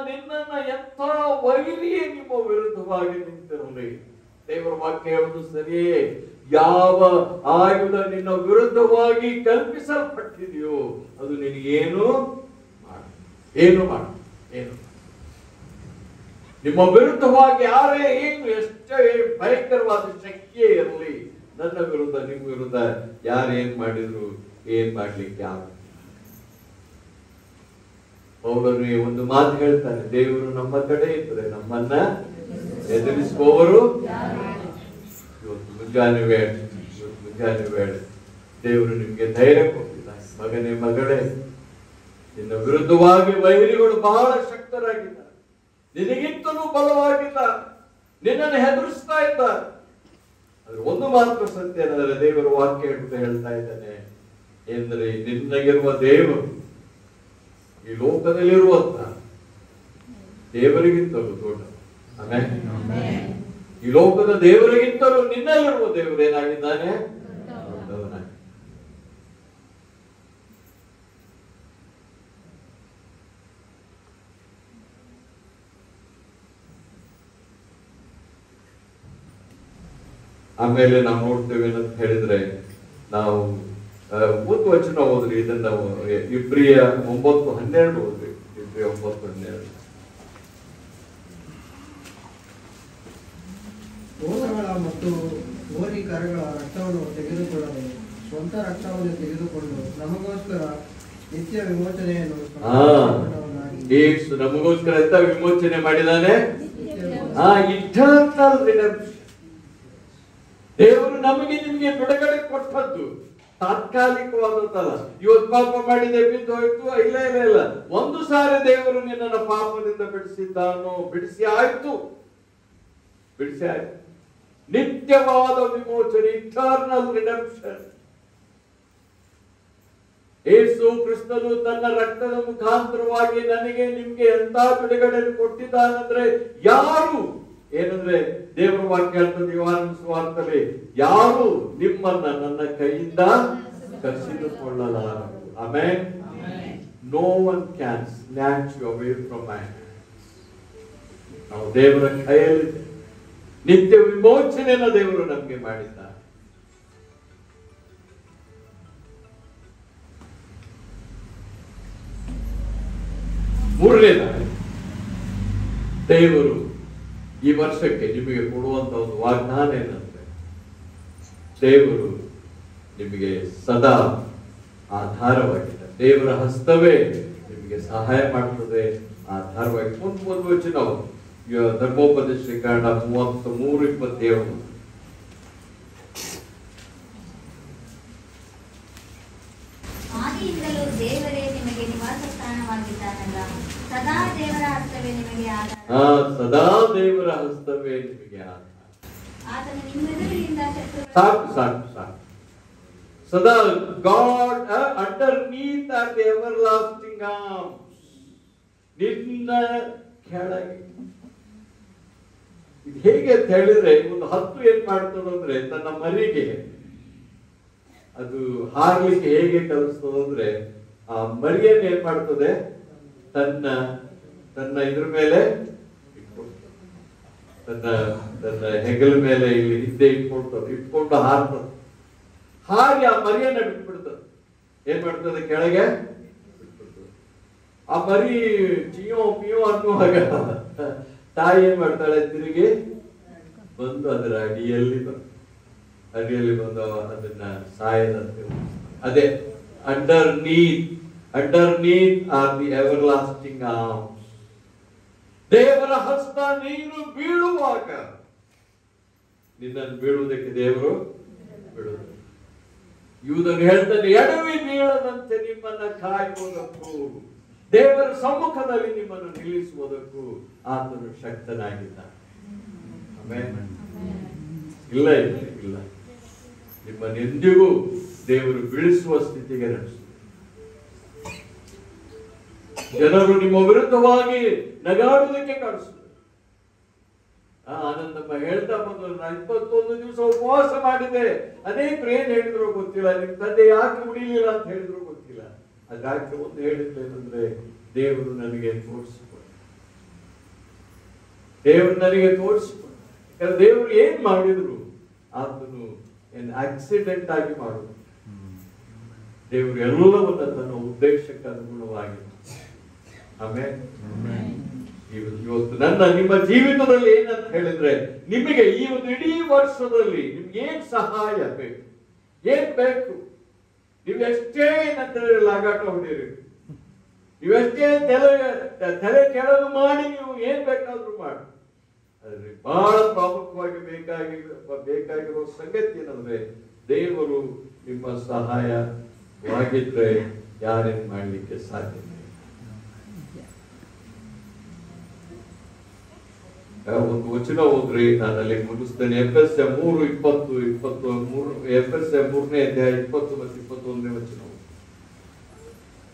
ನಿನ್ನನ್ನ ಎಂಥ ವೈರಿಯೇ ನಿಮ್ಮ ವಿರುದ್ಧವಾಗಿ ನಿಂತಿರಲಿ. ದೇವರ ವಾಕ್ಯ ಹೇಳುವುದು ಸರಿಯೇ, ಯಾವ ಆಯುಧ ನಿನ್ನ ವಿರುದ್ಧವಾಗಿ ಕಲ್ಪಿಸಲ್ಪಟ್ಟಿದೆಯೋ ಅದು ನಿನಗೇನು ಮಾಡು, ಏನು ಮಾಡು, ಏನು ನಿಮ್ಮ ವಿರುದ್ಧವಾಗಿ ಯಾರೇ ಏನು ಎಷ್ಟೇ ಭಯಂಕರವಾದ ಶಕ್ತಿಯೇ ಇರಲಿ, ನನ್ನ ವಿರುದ್ಧ ನಿಮ್ಮ ವಿರುದ್ಧ ಯಾರೇನ್ ಮಾಡಿದ್ರು ಏನ್ ಮಾಡ್ಲಿಕ್ಕೆ ಆಗ. ಪೌಲನು ಒಂದು ಮಾತು ಹೇಳ್ತಾನೆ, ದೇವರು ನಮ್ಮ ಕಡೆ ಇದ್ರೆ ನಮ್ಮನ್ನ ಎದುರಿಸುವವರು. ಇವತ್ತು ಮುಂಜಾನೆ ವೇಳೆ ದೇವರು ನಿಮ್ಗೆ ಧೈರ್ಯ ಕೊಟ್ಟಿದ್ದಾನೆ. ಮಗನೇ, ಮಗಳೇ, ನಿನ್ನ ವಿರುದ್ಧವಾಗಿ ವೈರಿಗಳು ಬಹಳ ಶಕ್ತರಾಗಿದ್ದಾರೆ, ನಿನಗಿಂತಲೂ ಬಲವಾಗಿಲ್ಲ, ನಿನ್ನನ್ನು ಹೆದರಿಸ್ತಾ ಇದ್ದಾರೆ. ಆದ್ರೆ ಒಂದು ಮಾತ್ರ ಸತ್ಯ ಏನಂದ್ರೆ, ದೇವರ ವಾಕ್ಯ ಹೇಳ್ತಾ ಇದ್ದಾನೆ, ಎಂದ್ರೆ ನಿನ್ನಗಿರುವ ದೇವರು ಈ ಲೋಕದಲ್ಲಿರುವಂತ ದೇವರಿಗಿಂತಲೂ ದೊಡ್ಡ. ಆಮೇಲೆ ಈ ಲೋಕದ ದೇವರಿಗಿಂತಲೂ ನಿನ್ನಲ್ಲಿರುವ ದೇವರು ಏನಾಗಿದ್ದಾನೆ, ದೊಡ್ಡವನಾಗಿ. ಆಮೇಲೆ ನಾವು ನೋಡ್ತೇವೆ ಅಂತ ಹೇಳಿದ್ರೆ, ನಾವು ಒಂದು ವಚನ ಓದ್ರಿ, ಇದನ್ನ ಇಬ್ರಿಯ 9:12 ಓದ್ರಿ. ಇಬ್ರಿಯ 9:12. ಹೋತಗಳ ಮತ್ತು ಹೋರಿಕರಗಳ ರಕ್ತವನ್ನು ತೆಗೆದುಕೊಳ್ಳದೆ ಸ್ವಂತ ರಕ್ತವನ್ನು ತೆಗೆದುಕೊಂಡು ನಮಗೋಸ್ಕರ ನಿತ್ಯ ವಿಮೋಚನೆಯನ್ನು ನಮಗೋಸ್ಕರ ಎಂತ ವಿಮೋಚನೆ ಮಾಡಿದಾನೆ? Eternal redemption. ದೇವರು ನಮಗೆ ನಿಮಗೆ ಬಿಡುಗಡೆ ಕೊಟ್ಟದ್ದು ತಾತ್ಕಾಲಿಕವಾದದ್ದಲ್ಲ. ಇವತ್ತು ಪಾಪ ಮಾಡಿದೆ, ಬಿದ್ದು ಹೋಯ್ತು, ಇಲ್ಲ ಇಲ್ಲ ಇಲ್ಲ. ಒಂದು ಸಾರಿ ದೇವರು ನಿನ್ನನ್ನು ಪಾಪದಿಂದ ಬಿಡಿಸಿದ್ದಾನೋ, ಬಿಡಿಸಿ ಆಯ್ತು. ನಿತ್ಯವಾದ ವಿಮೋಚನೆ, ಇಟರ್ನಲ್ ರಿಡೆಂಪ್ಷನ್. ಯೇಸು ಕ್ರಿಸ್ತನು ತನ್ನ ರಕ್ತದ ಮುಖಾಂತರವಾಗಿ ನನಗೆ ನಿಮ್ಗೆ ಎಂತ ಬಿಡುಗಡೆಯನ್ನು ಕೊಟ್ಟಿದ್ದಾನಂದ್ರೆ, ಯಾರು ಏನಂದ್ರೆ ದೇವರ ವಾಕ್ಯ ಹೇಳ್ತದೆ ಯೋಹಾನನ ಸುವಾರ್ತೆಯಲ್ಲಿ, ಯಾರು ನಿಮ್ಮನ್ನ ನನ್ನ ಕೈಯಿಂದ ಕಸಿದುಕೊಳ್ಳಲಾರರು. Amen. No one can snatch you away from my hands. ನಾವು ದೇವರ ಕೈಯಲ್ಲಿದೆ. ನಿತ್ಯ ವಿಮೋಚನೆಯನ್ನು ದೇವರು ನಮಗೆ ಮಾಡಿದ್ದಾರೆ. ಮೂರನೇದಾಗಿ ದೇವರು ಈ ವರ್ಷಕ್ಕೆ ನಿಮಗೆ ಕೊಡುವಂತ ಒಂದು ವಾಗ್ದಾನ ಏನಂದ್ರೆ, ದೇವರು ನಿಮಗೆ ಸದಾ ಆಧಾರವಾಗಿದೆ. ದೇವರ ಹಸ್ತವೇ ನಿಮಗೆ ಸಹಾಯ ಮಾಡ್ತದೆ, ಆಧಾರವಾಗಿ. ಒಂದು ವಚನ ಧರ್ಮೋಪದೇಶ ಕಾಂಡ 33:27. ಆದಿಯಿಂದಲೂ ದೇವರೇ ನಿಮಗೆ ನಿವಾಸ ಸ್ಥಾನವಾಗಿದ್ದಾನಲ್ಲ, ಸದಾ ದೇವರ ಹಸ್ತವೇ ನಿಮಗೆ ಆಧಾರ. ಸದಾ ದೇವರ ಹಸ್ತವೇ ನಿಮಗೆ ಆಧಾರ. ಆತನು ನಿಮ್ಮೆದುರಿನಿಂದ ಸಾಕು ಸಾಕು ಸಾಕು. ಸದಾ god ಅಂಡರ್ನೀತ್ R the everlasting arms. ನಿನ್ನ ಕೆಳಗೆ. ಇದು ಹೇಗೆ ಅಂತ ಹೇಳಿದ್ರೆ, ಒಂದು ಹತ್ತು ಏನ್ ಮಾಡ್ತದಂದ್ರೆ, ತನ್ನ ಮರಿಗೆ ಅದು ಹಾರ್ಲಿಕ್ಕೆ ಹೇಗೆ ಕಲಿಸ್ತದಂದ್ರೆ, ಆ ಆ ಮರಿಯನ್ನು ಏನ್ ಮಾಡ್ತದೆ, ತನ್ನ ತನ್ನ ಇದ್ರ ಮೇಲೆ ತನ್ನ ತನ್ನ ಹೆಗಲ ಮೇಲೆ ಇಲ್ಲಿ ಹಿಂದೆ ಇಟ್ಕೊಂಡು ಹಾರ್ತದೆ. ಹಾಗೆ ಆ ಮರಿಯನ್ನ ಬಿಟ್ಬಿಡ್ತದೆ. ಏನ್ ಮಾಡ್ತದೆ, ಕೆಳಗೆ ಬಿಟ್ಬಿಡ್ತದೆ. ಆ ಮರಿ ಚಿಯೋ ಪಿಯೋ ಅನ್ನುವಾಗ ತಾಯಿ ಏನ್ ಮಾಡ್ತಾಳೆ, ತಿರುಗಿ ಬಂದು ಅದರ ಅಡಿಯಲ್ಲಿ ಬಂದು ಅದನ್ನ ಸಾಯದಂತೆ. ಅದೇ ಅಂಡರ್ನೀತ್ ಆರ್ ದಿ ಎವರ್ಲಾಸ್ಟಿಂಗ್ ಆರ್ಮ್ಸ್. ದೇವರ ಹಸ್ತ ನೀನು ಬೀಳುವಾಗ ನಿನ್ನನ್ನು ಬೀಳುವುದಕ್ಕೆ ದೇವರು ಬಿಡುವುದು. ಯೂದನು ಹೇಳ್ತಾನೆ, ಎಡವಿ ಬೀಳದಂತೆ ನಿಮ್ಮನ್ನ ಕಾಯುವುದಕ್ಕೂ ದೇವರ ಸಮ್ಮುಖದಲ್ಲಿ ನಿಮ್ಮನ್ನು ನಿಲ್ಲಿಸುವುದಕ್ಕೂ ಆತನು ಶಕ್ತನಾಗಿದ್ದಾನೆ. ಇಲ್ಲ ಇಲ್ಲ ಇಲ್ಲ, ನಿಮ್ಮನ್ನೆಂದಿಗೂ ದೇವರು ಬೀಳಿಸುವ ಸ್ಥಿತಿಗೆ ನಡೆಸುತ್ತೆ. ಜನರು ನಿಮ್ಮ ವಿರುದ್ಧವಾಗಿ ನಗಾಡುವುದಕ್ಕೆ ಕಾಣಿಸುತ್ತೆ. ಆನಂದಮ್ಮ ಹೇಳ್ತಾ ಬಂದು, ನಾನು 21 ದಿವಸ ಉಪವಾಸ ಮಾಡಿದೆ. ಅನೇಕರು ಏನ್ ಹೇಳಿದ್ರು ಗೊತ್ತಿಲ್ಲ, ನಿಮ್ ತಂದೆ ಯಾಕೆ ಉಳಿಲಿಲ್ಲ ಅಂತ ಹೇಳಿದ್ರು ಗೊತ್ತಿಲ್ಲ. ಅದಕ್ಕೆ ಒಂದು ಹೇಳಿದ್ದೇನೆಂದ್ರೆ, ದೇವರು ನನಗೆ ತೋರಿಸಿಕೊಡ, ಯಾಕಂದ್ರೆ ದೇವರು ಏನ್ ಮಾಡಿದ್ರು ಆತನು ಏನ್ ಆಕ್ಸಿಡೆಂಟ್ ಆಗಿ ಮಾಡುದು. ದೇವರು ಎಲ್ಲವನ್ನ ತನ್ನ ಉದ್ದೇಶಕ್ಕೆ ಅನುಗುಣವಾಗಿ. ಆಮೇಲೆ ಇವತ್ತು ನಿಮ್ಮ ಜೀವಿತದಲ್ಲಿ ಏನಂತ ಹೇಳಿದ್ರೆ, ನಿಮಗೆ ಈ ಒಂದು ಇಡೀ ವರ್ಷದಲ್ಲಿ ನಿಮ್ಗೆ ಏನ್ ಸಹಾಯ ಬೇಕು, ಏನ್ ಬೇಕು, ನೀವು ಎಷ್ಟೇ ಏನಂತ ಲಾಗಾಟ ಹೊಡೀರಿ, ನೀವೆಷ್ಟೇ ತಲೆ ಕೆಳಗೆ ಮಾಡಿ ನೀವು ಏನ್ ಬೇಕಾದ್ರೂ ಮಾಡಿ, ಆದ್ರೆ ಬಹಳ ಪ್ರಾಮುಖ್ಯವಾಗಿ ಬೇಕಾಗಿರೋ ಸಂಗತಿ ಏನಂದ್ರೆ, ದೇವರು ನಿಮ್ಮ ಸಹಾಯವಾಗಿದ್ರೆ ಯಾರೇನ್ ಮಾಡ್ಲಿಕ್ಕೆ ಸಾಧ್ಯ. ಒಂದು ವಚನ ಓದ್ರಿ, ನಾನು ಅಲ್ಲಿ ಮುಗಿಸ್ತೇನೆ. ಎಫೆಸಯ 3:20-23, ಎಫೆಸಯ 3ನೇ ಅಧ್ಯಾಯ 20 ಮತ್ತು 21ನೇ ವಚನ.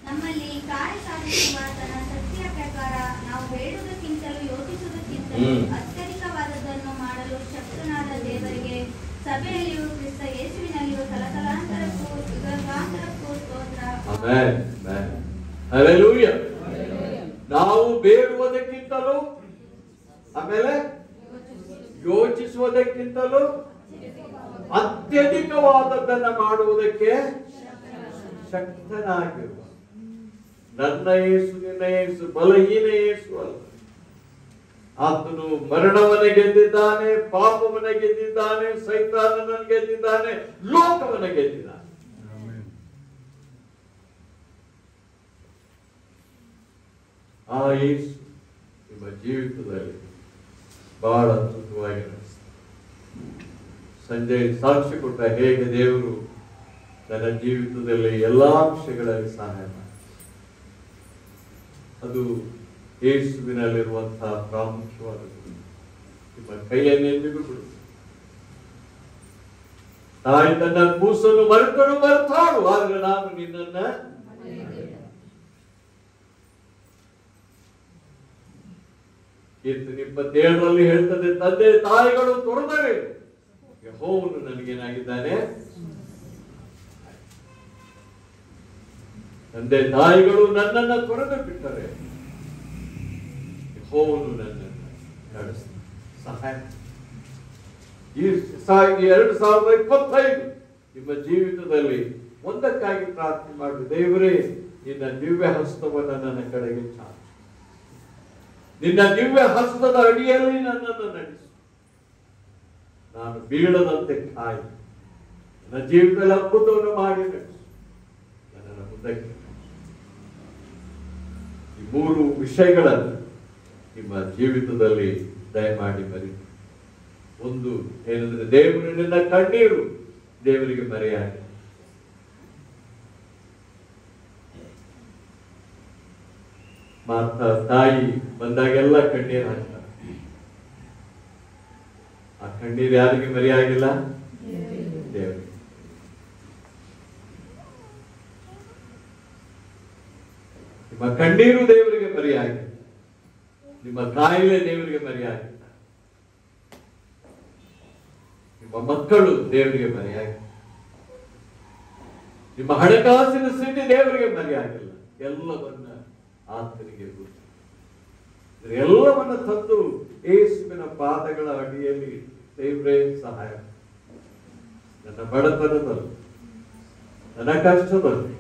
ನಮ್ಮಲ್ಲಿ ಕಾರ್ಯ ಸಾಧಿಸುವ ತನ್ನ ಶಕ್ತಿಯ ಪ್ರಕಾರ ನಾವು ಬೇಡುವುದಕ್ಕಿಂತಲೂ ಯೋಚಿಸುವುದಕ್ಕಿಂತಲೂ ಅತ್ಯಧಿಕವಾದದ್ದನ್ನು ಮಾಡಲು ಶಕ್ತನಾದ ದೇವರಿಗೆ ಸಭೆಯಲ್ಲಿಯೂ ಕ್ರಿಸ್ತ ಯೇಸುವಿನಲ್ಲಿಯೂ ತಲತಲಾಂತರಕ್ಕೂ ಯುಗಾಂತರಕ್ಕೂ ಸ್ತೋತ್ರ. ಆಮೆನ್. ಹಲ್ಲೆಲೂಯಾ. ನಾವು ಬೇಡುವುದಕ್ಕಿಂತಲೂ, ಆಮೇಲೆ ಯೋಚಿಸುವುದಕ್ಕಿಂತಲೂ ಅತ್ಯಧಿಕವಾದದ್ದನ್ನ ಮಾಡುವುದಕ್ಕೆ ಶಕ್ತನಾಗಿರುವ ನನ್ನ ಯೇಸು, ನಿನ್ನ ಯೇಸು ಬಲಹೀನ ಯೇಸು ಅಲ್ಲ. ಆತನು ಮರಣವನ್ನ ಗೆದ್ದಿದ್ದಾನೆ, ಪಾಪವನ್ನ ಗೆದ್ದಿದ್ದಾನೆ, ಸೈತಾನನನ್ನು ಗೆದ್ದಿದ್ದಾನೆ, ಲೋಕವನ್ನ ಗೆದ್ದಿದ್ದಾನೆ. ಆ ಯೇಸು ನಿಮ್ಮ ಜೀವಿತದಲ್ಲಿ ಬಹಳ ಅದ್ಭುತವಾಗಿ ಸಂಜೆ ಸಾಕ್ಷಿ ಕೊಟ್ಟ, ಹೇಗೆ ದೇವರು ನನ್ನ ಜೀವಿತದಲ್ಲಿ ಎಲ್ಲಾ ಅಂಶಗಳಲ್ಲಿ ಸಹಾಯ ಮಾಡಿ. ಅದು ಯೇಸುವಿನಲ್ಲಿರುವಂತಹ ಪ್ರಾಮುಖ್ಯವಾದ ಗುಣ. ನಿಮ್ಮ ಕೈಯನ್ನೆಂದಿಗೂ ಬಿಡು. ತಾಯಿ ತನ್ನ ಕೂಸನ್ನು ಮರೆತಾಳು, ಆದ್ರೆ ನಾನು ನಿನ್ನನ್ನ ಕೀರ್ತನೆ 27ರಲ್ಲಿ ಹೇಳ್ತದೆ, ತಂದೆ ತಾಯಿಗಳು ತೊರೆದರೆ ಯೆಹೋವನು ನನಗೇನಾಗಿದ್ದಾನೆ. ತಂದೆ ತಾಯಿಗಳು ನನ್ನನ್ನ ತೊರೆದು ಬಿಟ್ಟರೆ ಯೆಹೋವನು ನನ್ನನ್ನು ನಡೆಸ್ತಾನೆ, ಸಹಾಯ. ಈ 2025 ನಿಮ್ಮ ಜೀವಿತದಲ್ಲಿ ಒಂದಕ್ಕಾಗಿ ಪ್ರಾರ್ಥನೆ ಮಾಡಿ, ದೇವರೇ ನಿನ್ನ ದಿವ್ಯ ಹಸ್ತವನ್ನು ನನ್ನ ಕಡೆಗೆ ಚಾಚು, ನಿನ್ನ ದಿವ್ಯ ಹಸ್ತದ ಅಡಿಯಲ್ಲಿ ನನ್ನನ್ನು ನಡೆಸು, ನಾನು ಬೀಳದಂತೆ ಕಾಯಿ, ನನ್ನ ಜೀವಿತದಲ್ಲಿ ಅದ್ಭುತವನ್ನು ಮಾಡಿ ನಡೆಸು, ನನ್ನನ್ನು ಮುಂದಕ್ಕೆ. ಈ 3 ವಿಷಯಗಳನ್ನು ನಿಮ್ಮ ಜೀವಿತದಲ್ಲಿ ದಯಮಾಡಿ ಮರಿ. ಒಂದು ಏನಂದ್ರೆ, ದೇವರು ನಿನ್ನ ಕಣ್ಣೀರು ದೇವರಿಗೆ ಮರೆಯಾಗಿ. ಮಾತಾ ತಾಯಿ ಬಂದಾಗೆಲ್ಲ ಕಣ್ಣೀರು ಹಾಕ್ತಾರೆ. ಆ ಕಣ್ಣೀರು ಯಾರಿಗೆ ಮರೆಯಾಗಿಲ್ಲ? ದೇವರಿಗೆ. ನಿಮ್ಮ ಕಣ್ಣೀರು ದೇವರಿಗೆ ಮರೆಯಾಗಿ, ನಿಮ್ಮ ಕಾಯಿಲೆ ದೇವರಿಗೆ ಮರೆಯಾಗಿ, ನಿಮ್ಮ ಮಕ್ಕಳು ದೇವರಿಗೆ ಮರೆಯಾಗಿ, ನಿಮ್ಮ ಹಣಕಾಸಿನ ಸ್ಥಿತಿ ದೇವರಿಗೆ ಮರೆಯಾಗಿಲ್ಲ, ಎಲ್ಲವನ್ನ ಆತನಿಗೆ ಗೊತ್ತು. ಎಲ್ಲವನ್ನ ತಂದು ಯೇಸುವಿನ ಪಾದಗಳ ಅಡಿಯಲ್ಲಿ ದೇವರೇ ಸಹಾಯ. ನನ್ನ ಬಡತನದಲ್ಲಿ, ನನ್ನ ಕಷ್ಟದಲ್ಲಿ,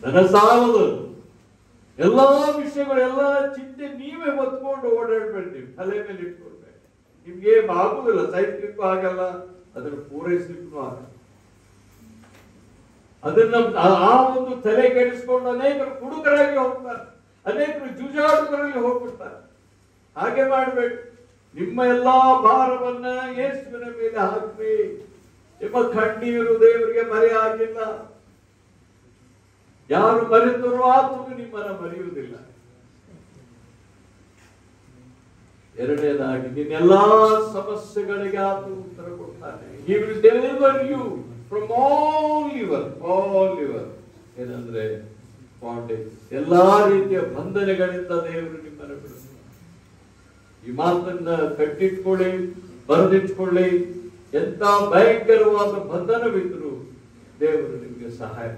ನನ್ನ ಸಾಲದಲ್ಲಿ, ಎಲ್ಲಾ ವಿಷಯಗಳು, ಎಲ್ಲ ಚಿಂತೆ ನೀವೇ ಹೊತ್ಕೊಂಡು ಓಡಾಡ್ಬೇಡಿ. ನೀವು ತಲೆ ಮೇಲೆ ಇಟ್ಕೊಳ್ಬೇಕು. ನಿಮ್ಗೆ ಆಗುದಿಲ್ಲ, ಸಹಿಸ್ಲಿಕ್ಕೂ ಆಗಲ್ಲ, ಅದನ್ನು ಪೂರೈಸ್ಲಿಕ್ಕೂ ಆಗಲ್ಲ. ಅದನ್ನ ಆ ಒಂದು ತಲೆ ಕೆಡಿಸ್ಕೊಂಡು ಅನೇಕರು ಕುಡುಕರಾಗಿ ಹೋಗ್ತಾರೆ, ಅನೇಕರು ಜೂಜಾಡುಗರಲ್ಲಿ ಹೋಗ್ಬಿಡ್ತಾರೆ. ಹಾಗೆ ಮಾಡ್ಬೇಕು. ನಿಮ್ಮ ಎಲ್ಲಾ ಭಾರವನ್ನ ಯೇಸುವಿನ ಮೇಲೆ ಹಾಕ್ರಿ. ನಿಮ್ಮ ಕಣ್ಣೀರು ದೇವರಿಗೆ ಮರೆಯಾಗಿಲ್ಲ. ಯಾರು ಮರೆತರೂ ಆತನು ನಿಮ್ಮನ್ನ ಮರೆಯುವುದಿಲ್ಲ. ಎರಡನೇದಾಗಿ ನಿನ್ನೆಲ್ಲಾ ಸಮಸ್ಯೆಗಳಿಗೆ ಆತ ಉತ್ತರ ಕೊಡ್ತಾನೆ. He will deliver you from all your ಏನಂದ್ರೆ ಬಾಂಡೇಜ್, ಎಲ್ಲಾ ರೀತಿಯ ಬಂಧನಗಳಿಂದ ದೇವರು ನಿಮ್ಮನ್ನು ಬಿಡಿಸ್ತಾನೆ. ಈ ಮಾತನ್ನ ಕಟ್ಟಿಟ್ಕೊಳ್ಳಿ, ಬರೆದಿಟ್ಕೊಳ್ಳಿ. ಎಂತ ಭಯಂಕರವಾದ ಬಂಧನವಿದ್ರು ದೇವರು ನಿಮಗೆ ಸಹಾಯ